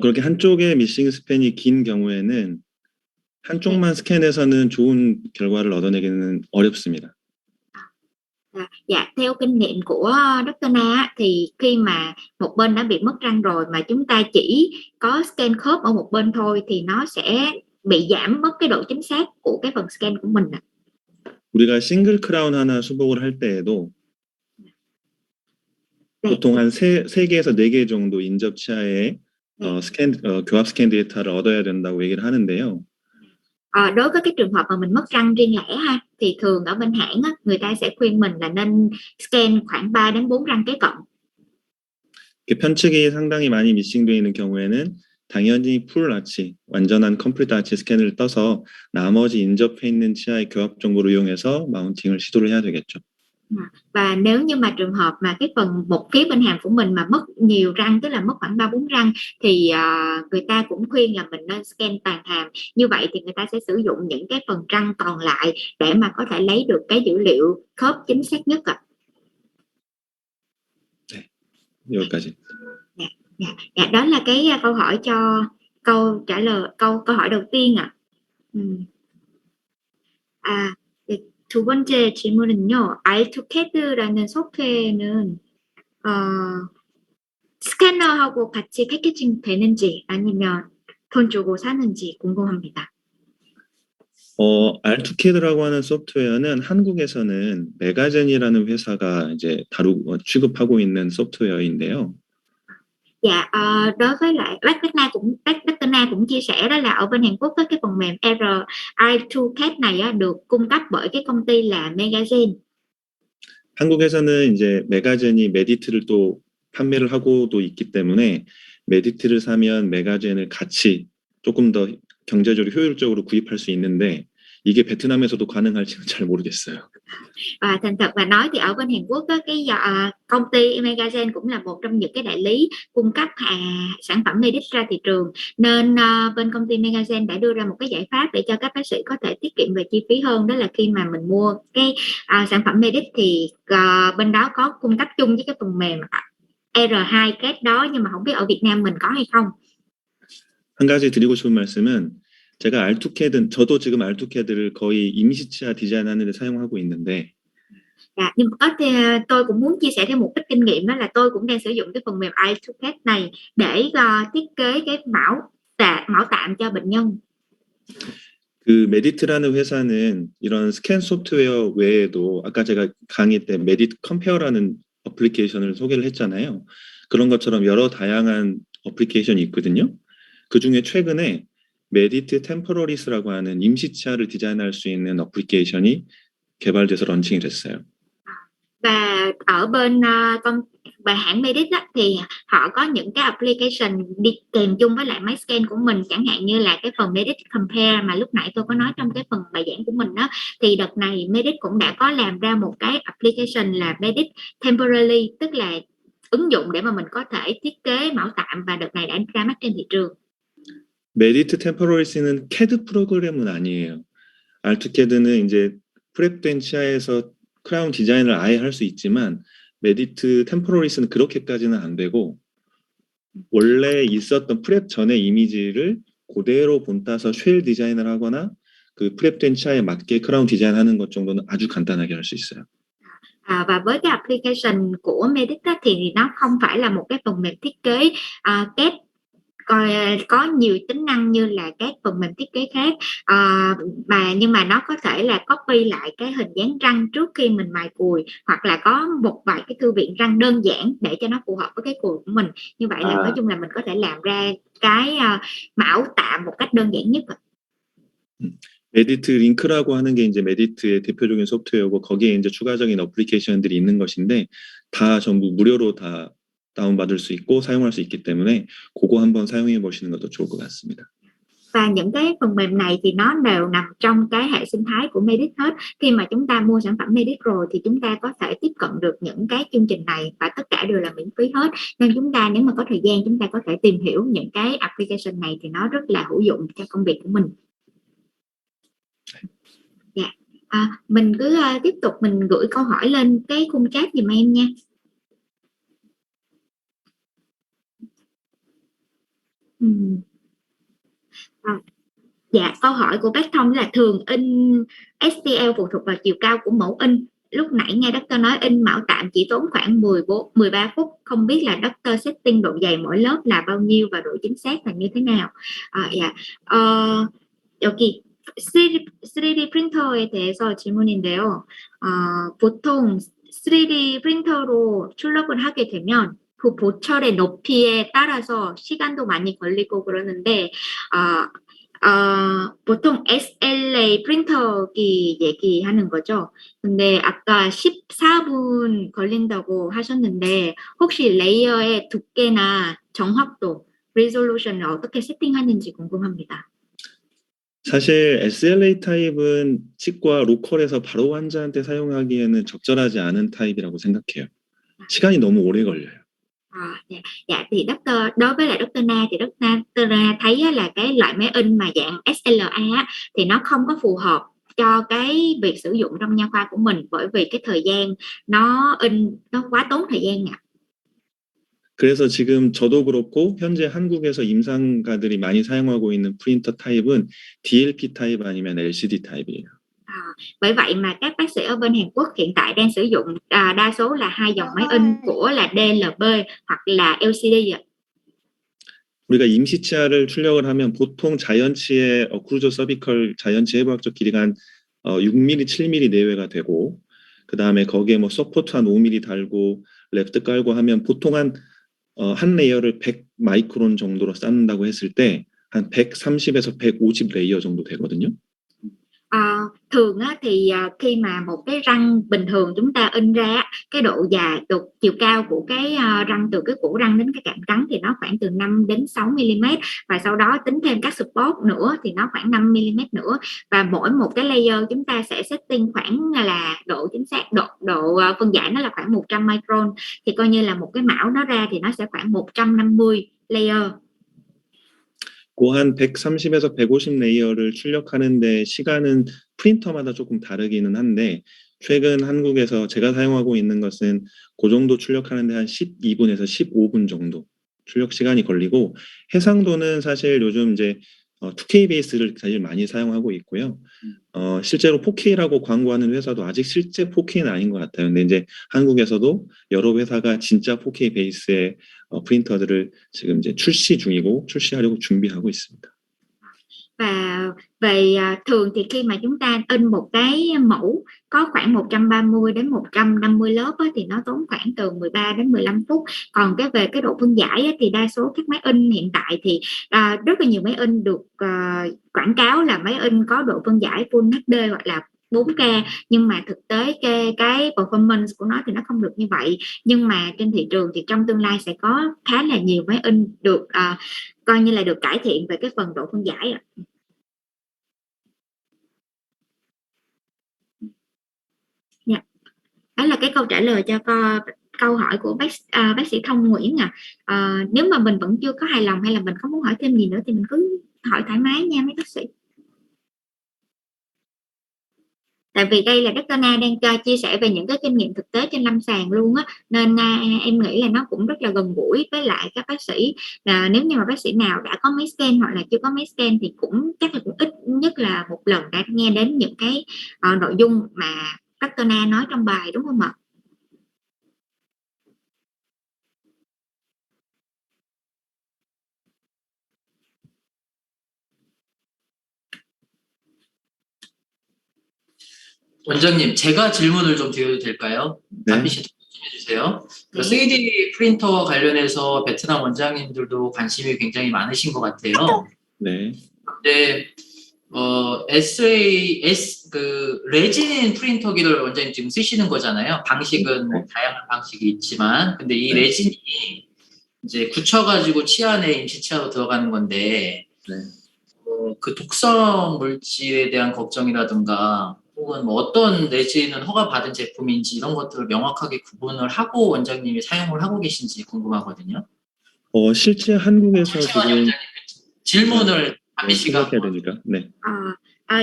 그렇게 한쪽의 미싱 스팬이 긴 경우에는 한쪽만 스캔해서는 좋은 결과를 얻어내기는 어렵습니다. Dạ, theo kinh nghiệm của Dr. Na thì khi mà một bên đã bị mất răng rồi mà chúng ta chỉ có scan khớp ở một bên thôi thì nó sẽ bị giảm mất cái độ chính xác của cái phần scan của mình. 우리가 싱글 크라운 하나 수복을 할 때에도 네. 보통 한 3개에서 4개 정도 인접 치아에 교합 스캔 데이터를 얻어야 된다고 얘기를 하는데요. Đối với cái trường hợp mà mình mất răng riêng lẻ ha, thì thường ở bên hãng á, người ta sẽ khuyên mình là nên scan khoảng 3 đến 4 răng kế cận. 편측이 상당히 많이 미싱되어 있는 경우에는 당연히 풀 아치, 완전한 컴플리트 아치 스캔을 떠서 나머지 인접해 있는 치아의 교합 정보를 이용해서 마운팅을 시도를 해야 되겠죠. Và nếu như mà trường hợp mà cái phần một phía bên hàm của mình mà mất nhiều răng, tức là mất khoảng 3-4 răng, thì người ta cũng khuyên là mình nên scan toàn hàm. Như vậy thì người ta sẽ sử dụng những cái phần răng còn lại để mà có thể lấy được cái dữ liệu khớp chính xác nhất ạ. 여기까지. Dạ, đó là cái câu hỏi cho câu trả lời câu hỏi đầu tiên ạ. 두 번째 질문은요. 알투캐드라는 소프트웨어는 스캐너하고 같이 패키징 되는지 아니면 돈 주고 사는지 궁금합니다. 알투캐드라고 하는 소프트웨어는 한국에서는 메가젠이라는 회사가 이제 취급하고 있는 소프트웨어인데요. Dạ, đối với lại Dr. Na cũng chia sẻ đó là ở bên Hàn Quốc với cái phần mềm i2CAD này được cung cấp bởi cái công ty là Megagen. 한국에서는 이제 메가젠이 메디트를 또 판매를 하고도 있기 때문에 메디트를 사면 메가젠을 같이 조금 더 경제적으로 효율적으로 구입할 수 있는데 이게 베트남에서도 가능할지는 잘 모르겠어요. Thành thật mà nói thì ở bên Hàn Quốc đó, cái công ty Megagen cũng là một trong những cái đại lý cung cấp sản phẩm Medit ra thị trường, nên bên công ty Megagen đã đưa ra một cái giải pháp để cho các bác sĩ có thể tiết kiệm về chi phí hơn, đó là khi mà mình mua cái sản phẩm Medit thì bên đó có cung cấp chung với cái phần mềm R2CAD đó, nhưng mà không biết ở Việt Nam mình có hay không. 한 가지 드리고 싶은 말씀은 제가 알투캐드, 저도 지금 알투캐드를 거의 임시치아 디자인하는 데 사용하고 있는데 nhưng mà tôi cũng muốn chia sẻ thêm một ít kinh nghiệm, đó là tôi cũng đang sử dụng cái phần mềm i2CAD này để thiết kế cái mẫu tạm cho bệnh nhân. 그 메디트라는 회사는 이런 스캔 소프트웨어 외에도 아까 제가 강의 때 메디트 컴페어라는 어플리케이션을 소개를 했잖아요. 그런 것처럼 여러 다양한 어플리케이션이 있거든요. 그 중에 최근에 메디트 템포러리스라고 하는 임시치아를 디자인할 수 있는 어플리케이션이 개발돼서 런칭이 됐어요. Và ở bên và hãng Medit á, thì họ có những cái application đi kèm chung với lại máy scan của mình, chẳng hạn như là cái phần Medit Compare mà lúc nãy tôi có nói trong cái phần bài giảng của mình đó, thì đợt này Medit cũng đã có làm ra một cái application là Medit Temporary, tức là ứng dụng để mà mình có thể thiết kế mẫu tạm, và đợt này đã ra mắt trên thị trường. 메디트 템포러리스는 CAD 프로그램은 아니에요. 알투캐드는 이제 프랩된 치아에서 크라운 디자인을 아예 할 수 있지만 메디트 템포러리스는 그렇게까지는 안 되고 원래 있었던 프랩 전의 이미지를 그대로 본따서 쉘 디자인을 하거나 그 프랩된 치아에 맞게 크라운 디자인하는 것 정도는 아주 간단하게 할 수 있어요. Và với cái application của Medit á, thì nó không phải là một cái phần mềm thiết kế CAD có nhiều tính năng như là các phần mềm thiết kế khác, nhưng mà nó có thể là copy lại cái hình dáng răng trước khi mình mài cùi, hoặc là có một vài cái thư viện răng đơn giản để cho nó phù hợp với cái cùi của mình. Như vậy là nói chung là mình có thể làm ra cái mẫu tạm một cách đơn giản nhất. 메디트 링크라고 하는 게 이제 메디트의 대표적인 소프트웨어고 거기에 이제 추가적인 어플리케이션들이 있는 것인데 다 전부 무료로 다 다운받을 수 있고 사용할 수 있기 때문에 그거 한번 사용해 보시는 것도 좋을 것 같습니다. Và những cái phần mềm này thì nó đều nằm trong cái hệ sinh thái của Medit hết. Khi mà chúng ta mua sản phẩm Medit rồi thì chúng ta có thể tiếp cận được những cái chương trình này, và tất cả đều là miễn phí hết. Nên chúng ta nếu mà có thời gian chúng ta có thể tìm hiểu những cái application này, thì nó rất là hữu dụng cho công việc của mình. Dạ. Mình cứ tiếp tục mình gửi câu hỏi lên cái khung chat giùm em nha. Dạ, câu hỏi của bác Thông là thường in STL phụ thuộc vào chiều cao của mẫu in. Lúc nãy nghe Dr. nói in mẫu tạm chỉ tốn khoảng 13 phút. Không biết là Dr. setting độ dày mỗi lớp là bao nhiêu và độ chính xác là như thế nào? 여기 3D 프린터에 대해서 질문인데요. 보통 3D 프린터로 출력을 하게 되면 그 보철의 높이에 따라서 시간도 많이 걸리고 그러는데 보통 SLA 프린터기 얘기하는 거죠. 근데 아까 14분 걸린다고 하셨는데 혹시 레이어의 두께나 정확도, 리졸루션을 어떻게 세팅하는지 궁금합니다. 사실 SLA 타입은 치과 로컬에서 바로 환자한테 사용하기에는 적절하지 않은 타입이라고 생각해요. 시간이 너무 오래 걸려요. Dạ thì đối với lại Dr. Na thì Dr. Na thấy là cái loại máy in mà dạng SLA thì nó không có phù hợp cho cái việc sử dụng trong nha khoa của mình, bởi vì cái thời gian nó in nó quá tốn thời gian ạ. 그래서 지금 저도 그렇고 현재 한국에서 임상가들이 많이 사용하고 있는 프린터 타입은 DLP 타입 아니면 LCD 타입이에요. Bởi vậy mà các bác sĩ ở bên Hàn Quốc hiện tại đang sử dụng đa số là hai dòng máy in của là DLP hoặc là LCD ạ. 우리가 임시 치아를 출력을 하면 보통 자연치의 어크루저 서비컬 자연치 해부학적 길이가 한 6mm, 7mm 내외가 되고 그 다음에 거기에 뭐 서포트 한 5mm 달고 랩트 깔고 하면 보통 한 레이어를 100 마이크론 정도로 쌓는다고 했을 때 한 130에서 150 레이어 정도 되거든요. Thường á, thì khi mà một cái răng bình thường chúng ta in ra cái độ dài, chiều cao của cái răng từ cái cổ răng đến cái cạnh cắn thì nó khoảng từ 5 đến 6 mm, và sau đó tính thêm các support nữa thì nó khoảng 5 mm nữa, và mỗi một cái layer chúng ta sẽ setting khoảng là độ chính xác, độ phân giải nó là khoảng 100 micron, thì coi như là một cái mão nó ra thì nó sẽ khoảng 150 layer. 그 한 130에서 150 레이어를 출력하는데 시간은 프린터마다 조금 다르기는 한데 최근 한국에서 제가 사용하고 있는 것은 그 정도 출력하는데 한 12분에서 15분 정도 출력 시간이 걸리고 해상도는 사실 요즘 이제 2K 베이스를 사실 많이 사용하고 있고요. 실제로 4K라고 광고하는 회사도 아직 실제 4K는 아닌 것 같아요. 근데 이제 한국에서도 여러 회사가 진짜 4K 베이스의 프린터들을 지금 이제 출시 중이고 출시하려고 준비하고 있습니다. Và về thường thì khi mà chúng ta in một cái mẫu có khoảng 130 đến 150 lớp á, thì nó tốn khoảng từ 13 đến 15 phút. Còn về cái độ phân giải á, thì đa số các máy in hiện tại thì rất là nhiều máy in được quảng cáo là máy in có độ phân giải Full HD hoặc là 4K, nhưng mà thực tế cái performance của nó thì nó không được như vậy. Nhưng mà trên thị trường thì trong tương lai sẽ có khá là nhiều máy in được coi như là được cải thiện về cái phần độ phân giải ạ. Dạ. Đó là cái câu trả lời cho câu hỏi của bác sĩ Thông Nguyễn nếu mà mình vẫn chưa có hài lòng hay là mình không muốn hỏi thêm gì nữa thì mình cứ hỏi thoải mái nha mấy bác sĩ. Tại vì đây là Dr. Na đang chia sẻ về những cái kinh nghiệm thực tế trên lâm sàng luôn á, nên em nghĩ là nó cũng rất là gần gũi với lại các bác sĩ. Nếu như mà bác sĩ nào đã có máy scan hoặc là chưa có máy scan thì cũng chắc là cũng ít nhất là một lần đã nghe đến những cái nội dung mà Dr. Na nói trong bài, đúng không ạ? 원장님, 제가 질문을 좀 드려도 될까요? 네. 담비 씨 해주세요. 그 네. 3D 프린터 관련해서 베트남 원장님들도 관심이 굉장히 많으신 것 같아요. 네. 근데 그 레진 프린터기를 원장님 지금 쓰시는 거잖아요. 방식은 뭐 다양한 방식이 있지만, 근데 이 네. 레진이 이제 굳혀가지고 치아내 임시치아로 들어가는 건데, 네. 그 독성 물질에 대한 걱정이라든가 혹은 뭐 어떤 레진은 허가받은 제품인지 이런 것들을 명확하게 구분을 하고 원장님이 사용을 하고 계신지 궁금하거든요. 실제 한국에서 잠시만요, 지금 원장님. 질문을 담비 씨가 생각해야 되니까. 네.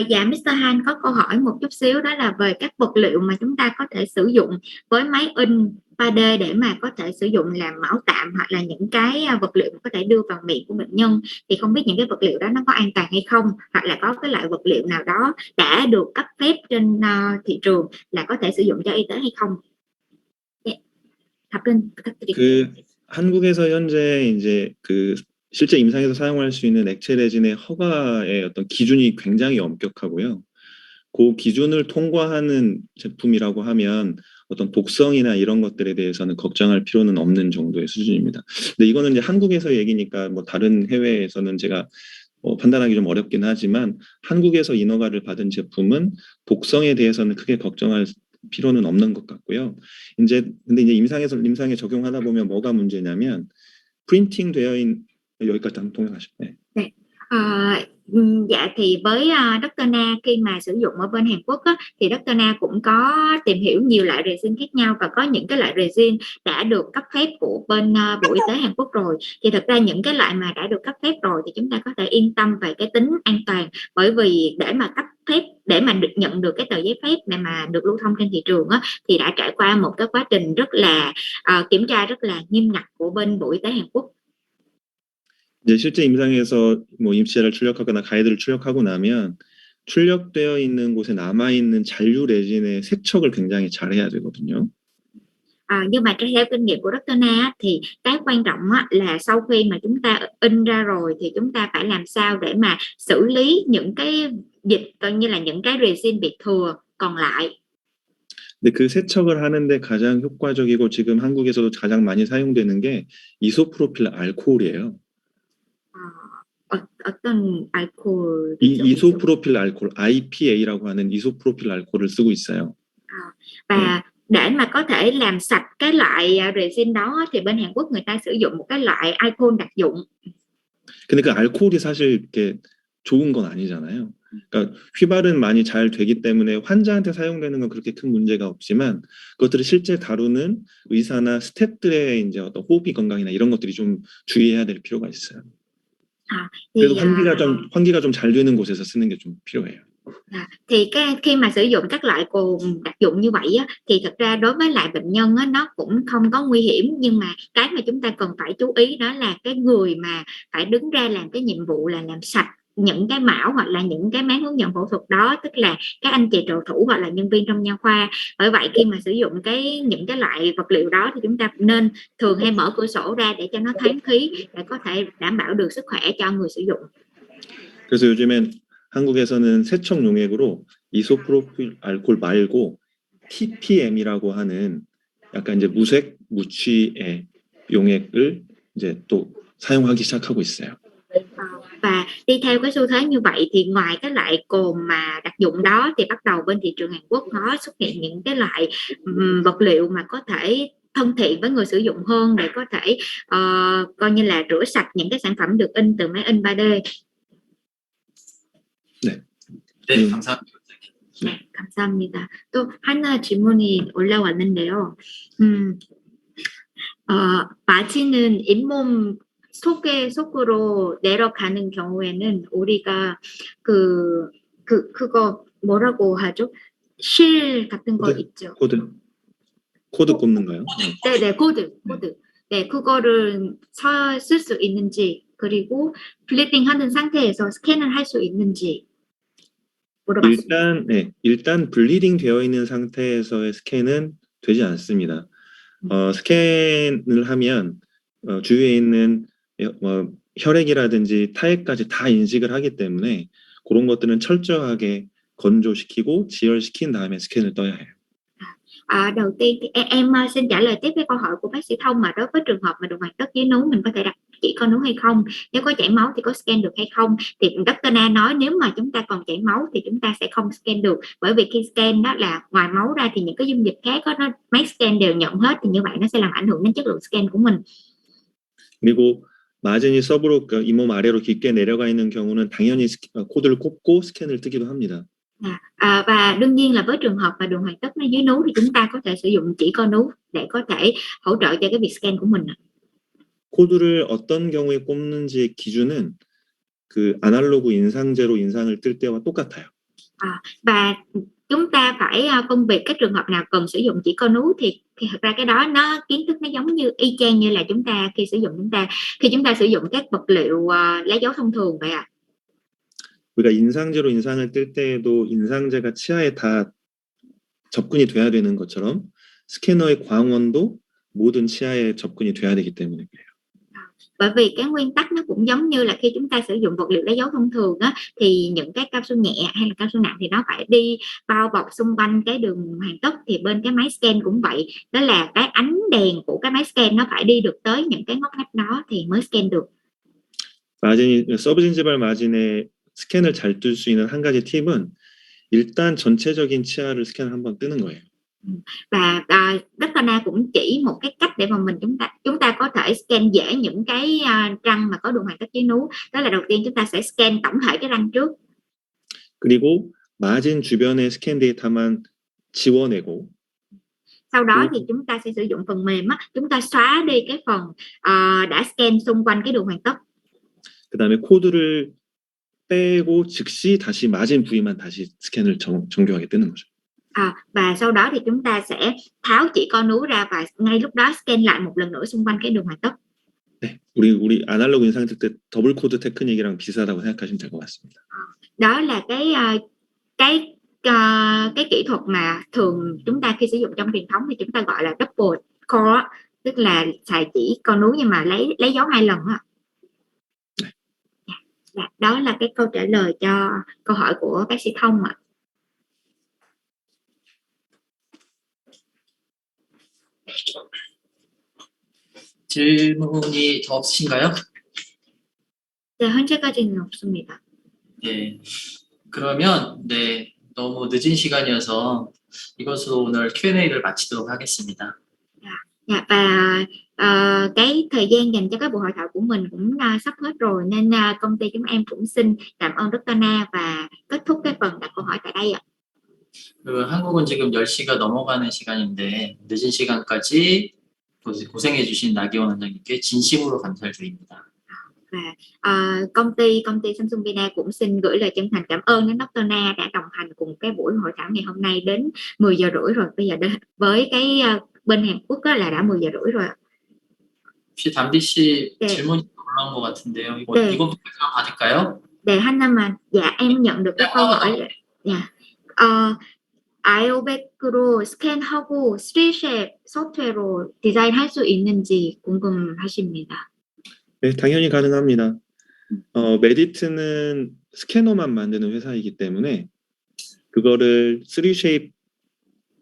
Dạ Mr. Han có câu hỏi một chút xíu, đó là về các vật liệu mà chúng ta có thể sử dụng với máy in 3D để mà có thể sử dụng làm mẫu tạm hoặc là những cái vật liệu mà có thể đưa vào miệng của bệnh nhân, thì không biết những cái vật liệu đó nó có an toàn hay không, hoặc là có cái loại vật liệu nào đó đã được cấp phép trên thị trường là có thể sử dụng cho y tế hay không. 답변 부탁드릴게요. 한국에서 현재 이제 실제 임상에서 사용할 수 있는 액체 레진의 허가의 어떤 기준이 굉장히 엄격하고요. 그 기준을 통과하는 제품이라고 하면 어떤 독성이나 이런 것들에 대해서는 걱정할 필요는 없는 정도의 수준입니다. 근데 이거는 이제 한국에서 얘기니까 뭐 다른 해외에서는 제가 판단하기 좀 어렵긴 하지만 한국에서 인허가를 받은 제품은 독성에 대해서는 크게 걱정할 필요는 없는 것 같고요. 근데 이제 임상에 적용하다 보면 뭐가 문제냐면 프린팅 되어 있는 여기까지 한번 통역하시죠. 네. Dạ thì với Dr. Na khi mà sử dụng ở bên Hàn Quốc thì Dr. Na cũng có tìm hiểu nhiều loại resin khác nhau, và có những cái loại resin đã được cấp phép của bên Bộ Y tế Hàn Quốc rồi. Thì thật ra những cái loại mà đã được cấp phép rồi thì chúng ta có thể yên tâm về cái tính an toàn, bởi vì để mà cấp phép, để mà được nhận được cái tờ giấy phép để mà được lưu thông trên thị trường thì đã trải qua một cái quá trình rất là kiểm tra rất là nghiêm ngặt của bên Bộ Y tế Hàn Quốc. 이제 실제 임상에서 뭐 임시치아를 출력하거나 가이드를 출력하고 나면 출력되어 있는 곳에 남아 있는 잔류 레진의 세척을 굉장히 잘 해야 되거든요. Nhưng mà theo kinh nghiệm của Dr. Na thì cái quan trọng là sau khi mà chúng ta in ra rồi thì chúng ta phải làm sao để mà xử lý những cái dịch, coi như là những cái resin bị thừa còn lại. 근데 그 세척을 하는데 가장 효과적이고 지금 한국에서도 가장 많이 사용되는 게 이소프로필 알코올이에요. 어떤 알코올? 이소프로필 알코올, IPA라고 하는 이소프로필 알코올을 쓰고 있어요. Và để mà có thể làm sạch cái loại resin đó thì bên Hàn Quốc người ta sử dụng một cái loại alcohol đặc dụng. 근데 그 알코올이 사실 이렇게 좋은 건 아니잖아요. 그러니까 휘발은 많이 잘 되기 때문에 환자한테 사용되는 건 그렇게 큰 문제가 없지만 그것들을 실제 다루는 의사나 스태프들의 이제 어떤 호흡기 건강이나 이런 것들이 좀 주의해야 될 필요가 있어요. 그래서 환기가 좀 잘 되는 곳에서 쓰는 게 좀 필요해요. Thì khi mà sử dụng các loại cồn đặc dụng như vậy thì thật ra đối với lại bệnh nhân nó cũng không có nguy hiểm, nhưng mà cái mà chúng ta cần phải chú ý đó là cái người mà phải đứng ra làm cái nhiệm vụ là làm sạch những cái mão hoặc là những cái máy hướng dẫn phẫu thuật đó, tức là các anh chị trợ thủ hoặc là nhân viên trong nha khoa. Bởi vậy khi mà sử dụng những cái loại vật liệu đó thì chúng ta nên thường hay mở cửa sổ ra để cho nó thoáng khí, để có thể đảm bảo được sức khỏe cho người sử dụng. 그래서 요즘엔 한국에서는 세척 용액으로 이소프로필 알코올 말고 TPM이라고 하는 약간 이제 무색 무취의 용액을 이제 또 사용하기 시작하고 있어요. Và đi theo cái xu thế như vậy thì ngoài cái loại cồn mà đặc dụng đó thì bắt đầu bên thị trường Hàn Quốc nó xuất hiện những cái loại vật liệu mà có thể thân thiện với người sử dụng hơn để có thể coi như là rửa sạch những cái sản phẩm được in từ máy in 3D. 네, 감사합니다. 네, 감사합니다. 또 하나 질문이 올라왔는데요. 마진은 잇몸 속으로 내려가는 경우에는 우리가 그거 뭐라고 하죠? 실 같은 거 네. 있죠. 코드 꼽는가요? 네네, 코드. 네, 그거를 쓸 수 있는지, 그리고 플리팅 하는 상태에서 스캔을 할 수 있는지 물어봤습니다. 일단 블리딩 되어 있는 상태에서의 스캔은 되지 않습니다. 스캔을 하면 주위에 있는 혈액이라든지 타액까지 다 인식을 하기 때문에 그런 것들은 철저하게 건조시키고 지혈시킨 다음에 스캔을 떠야 해요. Đầu tiên thì em xin trả lời tiếp cái câu hỏi của bác sĩ Thông, mà đối với trường hợp mà đường hoàn tất dưới núi mình có thể đặt chỉ con núi hay không, nếu có chảy máu thì có scan được hay không, thì Dr. Na nói nếu mà chúng ta còn chảy máu thì chúng ta sẽ không scan được, bởi vì khi scan đó là ngoài máu ra thì những cái dung dịch khác đó, máy scan đều nhận hết, thì như vậy nó sẽ làm ảnh hưởng đến chất lượng scan của mình. 그리고 마진이 서브로 잇몸 아래로 깊게 내려가 있는 경우는 당연히 코드를 꼽고 스캔을 뜨기도 합니다. Và đương nhiên là với trường hợp mà đường hoàn tất nó dưới núi thì chúng ta có thể sử dụng chỉ co núi để có thể hỗ trợ cho cái việc scan của mình. 코드를 어떤 경우에 꼽는지의 기준은 그 아날로그 인상제로 인상을 뜰 때와 똑같아요. Và chúng ta phải phân biệt cái trường hợp nào cần sử dụng chỉ co núi thì thật ra cái đó nó kiến thức nó giống như y chang như là chúng ta khi chúng ta sử dụng các vật liệu lấy dấu thông thường vậy ạ. 우리가 인상제로 인상을 뜰 때에도 인상제가 치아에 다 접근이 돼야 되는 것처럼 스캐너의 광원도 모든 치아에 접근이 돼야 되기 때문에 그래요. Bởi vì cái nguyên tắc nó cũng giống như là khi chúng ta sử dụng vật liệu lấy dấu thông thường á, thì những cái cao su nhẹ hay là cao su nặng thì nó phải đi bao bọc xung quanh cái đường hoàn tất, thì bên cái máy scan cũng vậy, đó là cái ánh đèn của cái máy scan nó phải đi được tới những cái ngóc ngách đó thì mới scan được. 마진이 서브진지발 마진에 스캔을 잘 뜰 수 있는 한 가지 팁은 일단 전체적인 치아를 스캔을 한번 뜨는 거예요. Và Dr. Na cũng chỉ một cái cách để mà chúng ta có thể scan dễ những cái răng mà có đường hoàn tất dưới núi, đó là đầu tiên chúng ta sẽ scan tổng thể cái răng trước. 그리고 마진 주변의 스캔 데이터만 지워내고 Sau đó thì chúng ta sẽ sử dụng phần mềm á, chúng ta xóa đi cái phần đã scan xung quanh cái đường hoàn tất. 그다음에 코드를 빼고 즉시 다시 마진 부위만 다시 스캔을 정교하게 뜨는 거죠. Và sau đó thì chúng ta sẽ tháo chỉ co núi ra và ngay lúc đó scan lại một lần nữa xung quanh cái đường hoàn tất. 네, 우리 아날로그 인상 뜰 때 더블 코드 테크닉이랑 비슷하다고 생각하시면 될 것 같습니다. Đó là cái kỹ thuật mà thường chúng ta khi sử dụng trong truyền thống thì chúng ta gọi là double core, tức là xài chỉ co núi nhưng mà lấy dấu 2 lần á. Đó là cái câu trả lời cho câu hỏi của bác sĩ Thông ạ. 질문이 더 없으신가요? 네, 현재까지는 없습니다. 네. 그러면 너무 늦은 시간이어서 이것으로 오늘 Q&A를 마치도록 하겠습니다. Và cái thời gian dành cho cái buổi hội thảo của mình cũng sắp hết rồi, nên công ty chúng em cũng xin cảm ơn Dr. Na và kết thúc cái phần đặt câu hỏi tại đây ạ. 한국은 지금 10시가 넘어가는 시간인데 늦은 시간까지 고생해 주신 나기원 원장님께 진심으로 감사를 드립니다. Và công ty Samsung Vina cũng xin gửi lời chân thành cảm ơn đến Dr. Na đã đồng hành cùng cái buổi hội thảo ngày hôm nay đến 10 giờ rưỡi rồi. Bây giờ với cái bên Hàn Quốc là đã 10 giờ rưỡi rồi. 혹시 담비 씨 질문이 올라온 것 같은데요. 이거부터 받을까요? 네, 하나만. Dạ, em nhận được cái câu hỏi. Dạ. 아이오백으로 스캔하고 3쉐 소프트웨어로 디자인할 수 있는지 궁금하십니다. 네, 당연히 가능합니다. 메디트는 스캐너만 만드는 회사이기 때문에 그거를 3쉐입에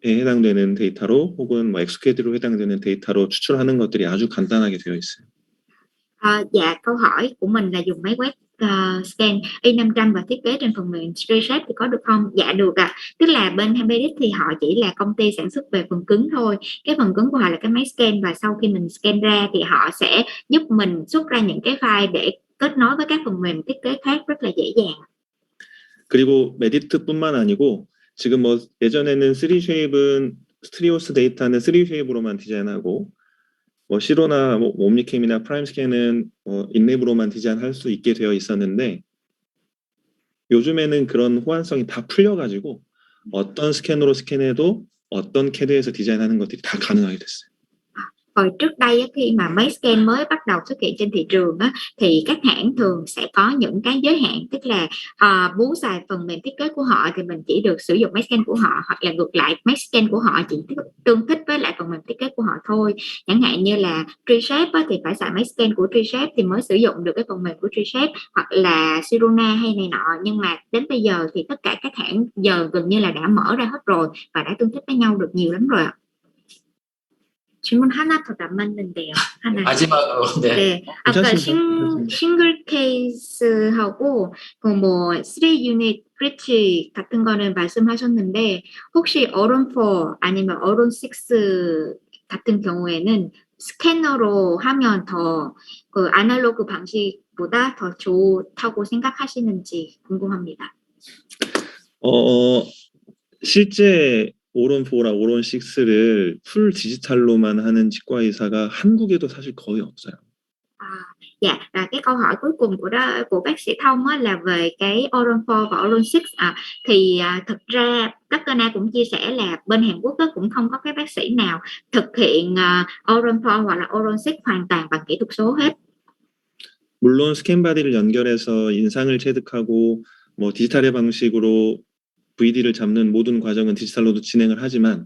해당되는 데이터로 혹은 엑스캐드로 해당되는 데이터로 추출하는 것들이 아주 간단하게 되어 있어요. Dạ, câu hỏi của mình là dùng máy quét scan i500 và thiết kế trên phần mềm StreetShape thì có được không? Dạ được ạ. Tức là bên Hambedit thì họ chỉ là công ty sản xuất về phần cứng thôi. Cái phần cứng của họ là cái máy scan, và sau khi mình scan ra thì họ sẽ giúp mình xuất ra những cái file để kết nối với các phần mềm thiết kế khác rất là dễ dàng. 그리고 메디트뿐만 아니고 지금 뭐 예전에는 3쉐입은 스트리오스 데이터는 3쉐입으로만 디자인하고 뭐 시로나 뭐 옴니캠이나 프라임스캔은 뭐 인랩으로만 디자인할 수 있게 되어 있었는데 요즘에는 그런 호환성이 다 풀려가지고 어떤 스캔으로 스캔해도 어떤 CAD에서 디자인하는 것들이 다 가능하게 됐어요. Hồi trước đây á, khi mà máy scan mới bắt đầu xuất hiện trên thị trường á, thì các hãng thường sẽ có những cái giới hạn, tức là muốn xài phần mềm thiết kế của họ thì mình chỉ được sử dụng máy scan của họ, hoặc là ngược lại máy scan của họ chỉ tương thích với lại phần mềm thiết kế của họ thôi. Chẳng hạn như là TreeShape á, thì phải xài máy scan của TreeShape thì mới sử dụng được cái phần mềm của TreeShape, hoặc là Sirona hay này nọ. Nhưng mà đến bây giờ thì tất cả các hãng giờ gần như là đã mở ra hết rồi và đã tương thích với nhau được nhiều lắm rồi ạ. 질문 하나 더 남았는데요. 하나. 마지막으로 네. 네, 아까 괜찮습니다. 싱글 케이스하고 뭐 3유닛 브릿지 같은 거는 말씀하셨는데 혹시 어론4 아니면 어론6 같은 경우에는 스캐너로 하면 더 그 아날로그 방식보다 더 좋다고 생각하시는지 궁금합니다. 실제 오론4랑 오론6를 풀 디지털로만 하는 치과의사가 한국에도 사실 거의 없어요. Dạ, và cái câu hỏi cuối cùng của bác sĩ Thông á, là về cái Oron4 và Oron6 thì thực ra Dr. Na cũng chia sẻ là bên Hàn Quốc cũng không có cái bác sĩ nào thực hiện Oron4 hoặc là Oron6 hoàn toàn bằng kỹ thuật số hết. 물론 스캔 바디를 연결해서 인상을 체득하고 뭐 디지털의 방식으로 VD를 잡는 모든 과정은 디지털로도 진행을 하지만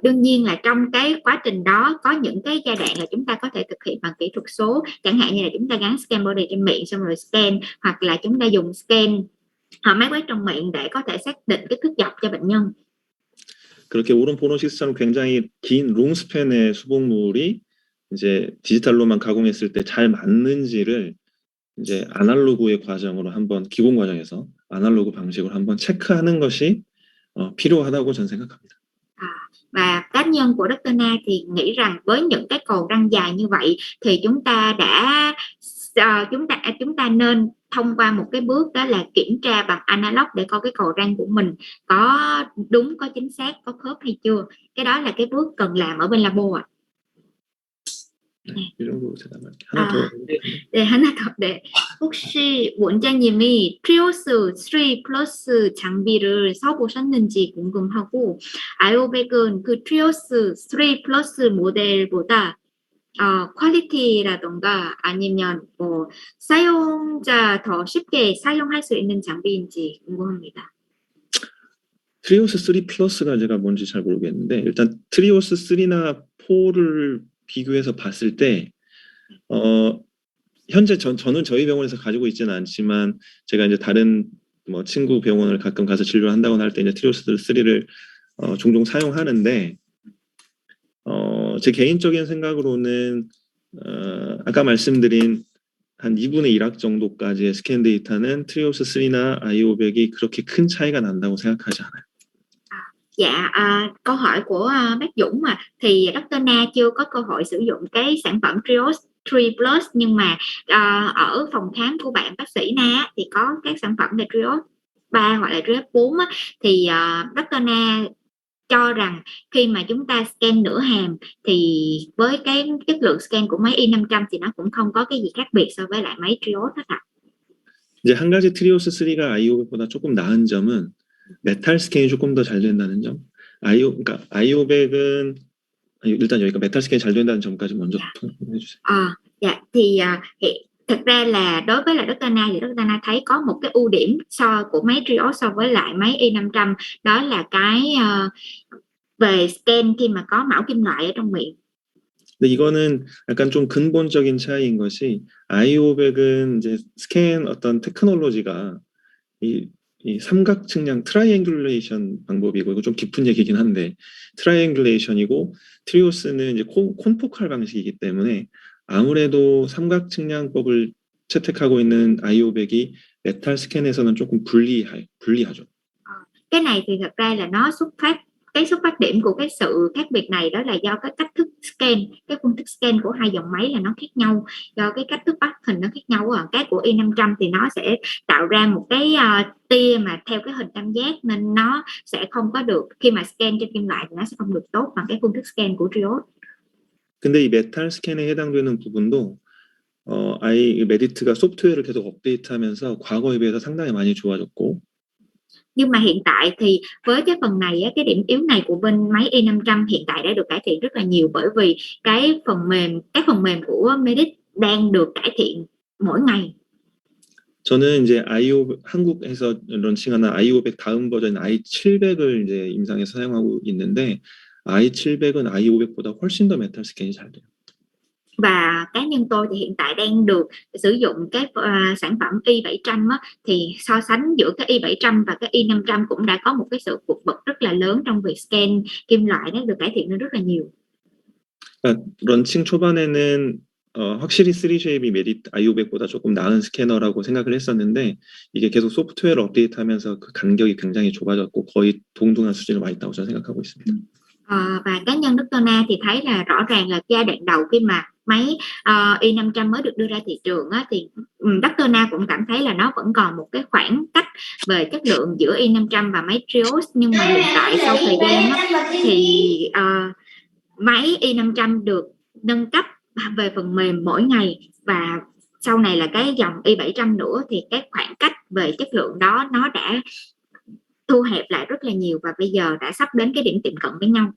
đương nhiên là trong cái quá trình đó có những cái giai đoạn là chúng ta có thể thực hiện bằng kỹ thuật số, chẳng hạn như là chúng ta gắn scan body trên miệng xong rồi scan, hoặc là chúng ta dùng scan máy quét trong miệng để có thể xác định cái thước dọc cho bệnh nhân. 그렇게 오론4론6처럼 굉장히 긴 롱스팬의 수복물이 이제 디지털로만 가공했을 때 잘 맞는지를 이제 아날로그의 과정으로 한번 기본 과정에서 아날로그 방식으로 한번 체크하는 것이 필요하다고 저는 생각합니다. Và cá nhân của Dr. Na thì nghĩ rằng với những cái cầu răng dài như vậy thì chúng ta nên thông qua một cái bước đó là kiểm tra bằng analog để coi cái cầu răng của mình có đúng, có chính xác, có khớp hay chưa. Cái đó là cái bước cần làm ở bên labo ạ. 이 정도 대답할게요. 하나 더. 네, 하나 더. 네. 혹시 원장님이 트리오스 3 플러스 장비를 써보셨는지 궁금하고, 아이오백은 그 트리오스 3 플러스 모델보다 퀄리티라던가 아니면 뭐 사용자 더 쉽게 사용할 수 있는 장비인지 궁금합니다. 트리오스 3 플러스가 제가 뭔지 잘 모르겠는데 일단 트리오스 3나 4를 비교해서 봤을 때 현재 저는 저희 병원에서 가지고 있지는 않지만 제가 이제 다른 뭐 친구 병원을 가끔 가서 진료를 한다거나 할 때 이제 트리오스 3를 종종 사용하는데 제 개인적인 생각으로는 아까 말씀드린 한 2분의 1학 정도까지의 스캔 데이터는 트리오스 3나 아이오백이 그렇게 큰 차이가 난다고 생각하지 않아요. Dạ, câu hỏi của bác Dũng thì Dr. Na chưa có cơ hội sử dụng cái sản phẩm Trios 3 Plus, nhưng mà ở phòng khám của bạn bác sĩ Na thì có các sản phẩm là Trios 3 hoặc là Trios 4 thì Dr. Na cho rằng khi mà chúng ta scan nửa hàm thì với cái chất lượng scan của máy i500 thì nó cũng không có cái gì khác biệt so với lại máy Trios hết ạ. 이제 한 가지 트리오스 3가 아이오백보다 조금 나은 점은 메탈 스캔이 조금 더 잘 된다는 점. 그러니까 아이오백은 일단 여기가 메탈 스캔이 잘 된다는 점까지 먼저 통해 주세요. Dạ thì thực ra là đối với là Dr. Na thì Dr. Na thấy có một cái ưu điểm của máy Trios so với lại máy i500, đó là cái về scan khi mà có mão kim loại ở trong miệng. 근데 이거는 약간 좀 근본적인 차이인 것이 아이오백은 이제 스캔 어떤 테크놀로지가 이 삼각 측량 트라이앵귤레이션 방법이고, 이거 좀 깊은 얘기긴 한데 트라이앵귤레이션이고, 트리오스는 이제 콘포칼 방식이기 때문에 아무래도 삼각 측량법을 채택하고 있는 i500이 메탈 스캔에서는 조금 불리하죠. Cái này thì thật ra là nó xuất phát điểm của cái sự khác biệt này đó là do cái cách thức scan, cái phương thức scan của hai dòng máy là nó khác nhau, do cái cách thức bắt hình nó khác nhau. Cái của i500 thì nó sẽ tạo ra một cái tia mà theo cái hình tam giác nên nó sẽ không có được, khi mà scan trên kim loại thì nó sẽ không được tốt bằng cái phương thức scan của Trios. 근데 이 메탈 스캔에 해당되는 부분도 메디트가 소프트웨어를 계속 업데이트하면서 과거에 비해서 상당히 많이 좋아졌고, Nhưng mà hiện tại thì với cái phần này cái điểm yếu này của bên máy i500 hiện tại đã được cải thiện rất là nhiều, bởi vì các phần mềm của Medit đang được cải thiện mỗi ngày. 저는 이제 한국에서 런칭하는 i500 다음 버전 i700을 이제 임상에서 사용하고 있는데, i700은 i500보다 훨씬 더 메탈 스캔이 잘 돼요. Và cá nhân tôi thì hiện tại đang được sử dụng cái sản phẩm i700 thì so sánh giữa cái i700 và cái i500 cũng đã có một cái sự vượt bậc rất là lớn trong việc scan kim loại, nó được cải thiện lên rất là nhiều. 그러니까 런칭 초반에는 확실히 3쉐입이 i500보다 조금 나은 스캐너라고 생각을 했었는데, 이게 계속 소프트웨어를 업데이트하면서 그 간격이 굉장히 좁아졌고 거의 동등한 수준에 와 있다고 저는 생각하고 있습니다. Và cá nhân Dr. Na thì thấy là rõ ràng là giai đoạn đầu khi mà máy i500 mới được đưa ra thị trường thì Dr. Na cũng cảm thấy là nó vẫn còn một cái khoảng cách về chất lượng giữa i500 và máy Trios, nhưng mà hiện tại sau thời gian thì máy i500 được nâng cấp về phần mềm mỗi ngày, và sau này là cái dòng i700 nữa thì cái khoảng cách về chất lượng đó nó đã thu hẹp lại rất là nhiều và bây giờ đã sắp đến cái điểm tiệm cận với nhau.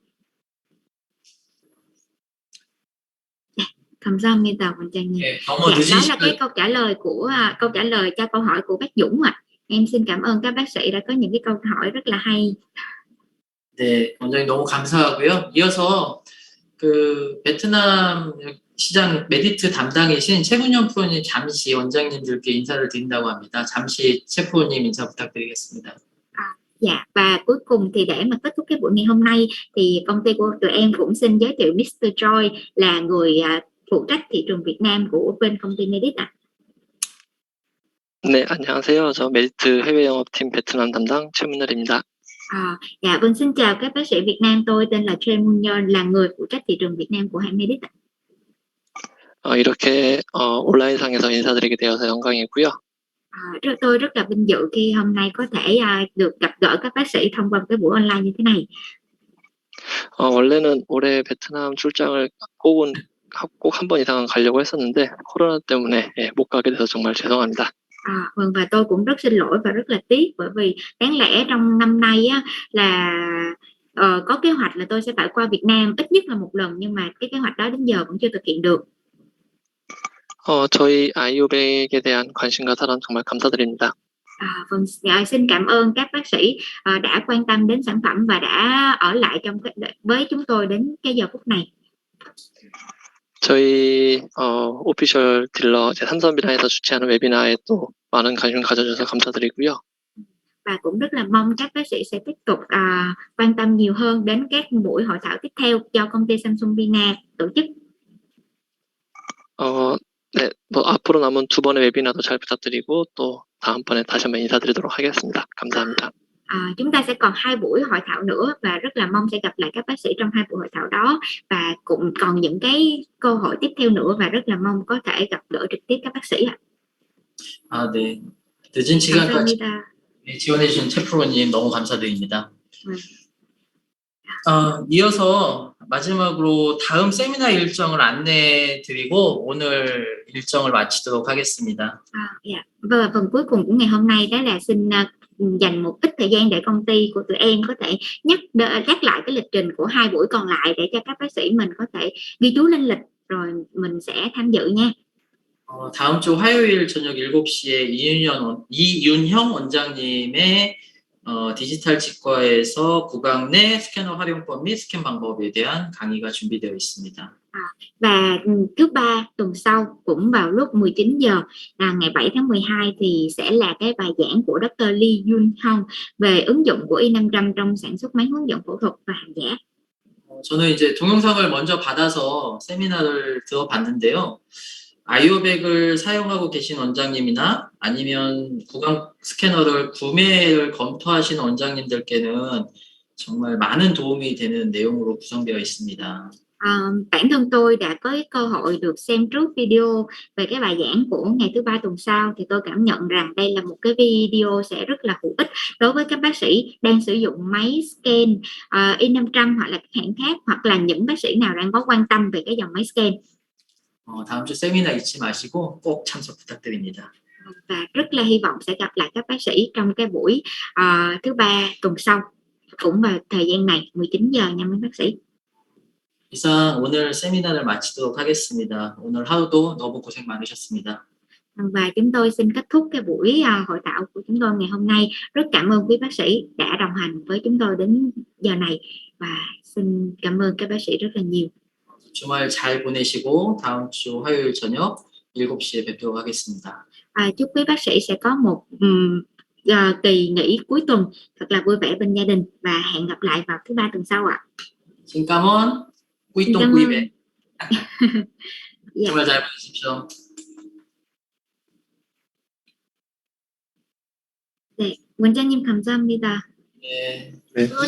감사합니다, 원장님. 네, 너무 Đó 늦은 là cái 시간. câu trả lời cho câu hỏi của bác Dũng ạ. Em xin cảm ơn các bác sĩ đã có những cái câu hỏi rất là hay. 네, 원장님 너무 감사하고요. 이어서 그 베트남 시장 메디트 담당이신 최군영 프로님 잠시 원장님들께 인사를 드린다고 합니다. 잠시 최 프로님 인사 부탁드리겠습니다. Dạ, và cuối cùng thì để mà kết thúc cái buổi ngày hôm nay thì công ty của tụi em cũng xin giới thiệu Mr. Choi là người phụ trách thị trường Việt Nam của bên công ty Medit ạ. 네, 안녕하세요. 저 메디트 해외 영업팀 베트남 담당 최문열입니다. Dạ vâng, xin chào các bác sĩ Việt Nam, tôi tên là Trey Moon, là người phụ trách thị trường Việt Nam của hãng Medit ạ. 이렇게 온라인상에서 인사드리게 되어서 영광이고요. Tôi rất là vinh dự khi hôm nay có thể được gặp gỡ các bác sĩ thông qua cái buổi online như thế này. 원래는 올해 베트남 출장을 꼭 한 번 이상은 가려고 했었는데 코로나 때문에 못 가게 돼서 정말 죄송합니다. Vâng, và tôi cũng rất xin lỗi và rất là tiếc, bởi vì đáng lẽ trong năm nay là có kế hoạch là tôi sẽ phải qua Việt Nam ít nhất là một lần, nhưng mà cái kế hoạch đó đến giờ vẫn chưa thực hiện được. 저희 i500에 대한 관심과 사랑 정말 감사드립니다. Vâng, xin cảm ơn các bác sĩ đã quan tâm đến sản phẩm và đã ở lại với chúng tôi đến cái giờ phút này. 저희 오피셜 딜러 삼성비나에서 주최하는 웨비나에 또 많은 관심 가져주셔서 감사드리고요. Và cũng rất là mong các bác sĩ sẽ tiếp tục quan tâm nhiều hơn đến các buổi hội thảo tiếp theo do công ty Samsung Vina tổ chức. 네, 앞으로 남은 두 번의 웨비나도 잘 부탁드리고 또 다음번에 다시 한번 인사드리도록 하겠습니다. 감사합니다. Chúng ta sẽ còn 2 buổi hội thảo nữa và rất là mong sẽ gặp lại các bác sĩ trong 2 buổi hội thảo đó, và cũng còn những cái cơ hội tiếp theo nữa và rất là mong có thể gặp gỡ trực tiếp các bác sĩ ạ. 네. 늦은 시간까지 감사합니다. 지원해주신 최 프로님 너무 감사드립니다. 이어서 마지막으로 다음 세미나 일정을 안내드리고 오늘 일정을 마치도록 하겠습니다. Và phần cuối cùng của ngày hôm nay đó là xin dành một ít thời gian để công ty của tụi em có thể nhắc lại cái lịch trình của 2 buổi còn lại để cho các bác sĩ mình có thể ghi chú lên lịch rồi mình sẽ tham dự nha. 다음 주 화요일 저녁 7시에 이윤형 원장님의 디지털 치과에서 구강 내 스캐너 활용법 및 스캔 방법에 대한 강의가 준비되어 있습니다. Và thứ ba tuần sau cũng vào lúc 19 giờ ngày 7 tháng 12 thì sẽ là cái bài giảng của Dr. Lee Yun Hong về ứng dụng của i500 trong sản xuất máy hướng dẫn phẫu thuật và hàng giả. 저는 이제 동영상을 먼저 받아서 세미나를 들어봤는데요. 아이오백을 사용하고 계신 원장님이나 아니면 구강 스캐너를 구매를 검토하시는 원장님들께는 정말 많은 도움이 되는 내용으로 구성되어 있습니다. Bản thân tôi đã có cái cơ hội được xem trước video về cái bài giảng của ngày thứ ba tuần sau, thì tôi cảm nhận rằng đây là một cái video sẽ rất là hữu ích đối với các bác sĩ đang sử dụng máy scan i500 hoặc là các hãng khác, hoặc là những bác sĩ nào đang có quan tâm về cái dòng máy scan. 다음 주 세미나 잊지 마시고 꼭 참석 부탁드립니다. Và rất là hy vọng sẽ gặp lại các bác sĩ trong cái buổi thứ ba tuần sau, cũng vào thời gian này 19 giờ nha mấy bác sĩ. 이상 오늘 세미나를 마치도록 하겠습니다. 오늘 하루도 너무 고생 많으셨습니다. Và chúng tôi xin kết thúc cái buổi hội thảo của chúng tôi ngày hôm nay. Rất cảm ơn quý bác sĩ đã đồng hành với chúng tôi đến giờ này, và xin cảm ơn các bác sĩ rất là nhiều. 주말 잘 보내시고 다음 주 화요일 저녁 7시에 뵙도록 하겠습니다. Chúc quý bác sĩ sẽ có một kỳ nghỉ cuối tuần thật là vui vẻ bên gia đình, và hẹn gặp lại vào thứ ba tuần sau ạ. xin cảm ơn. Xin cảm 꾸이똥 ơn. 꾸이배. Dạ. 정말 잘 보내십시오. 네, 원장님 감사합니다. 네. 네, 수고하셨습니다.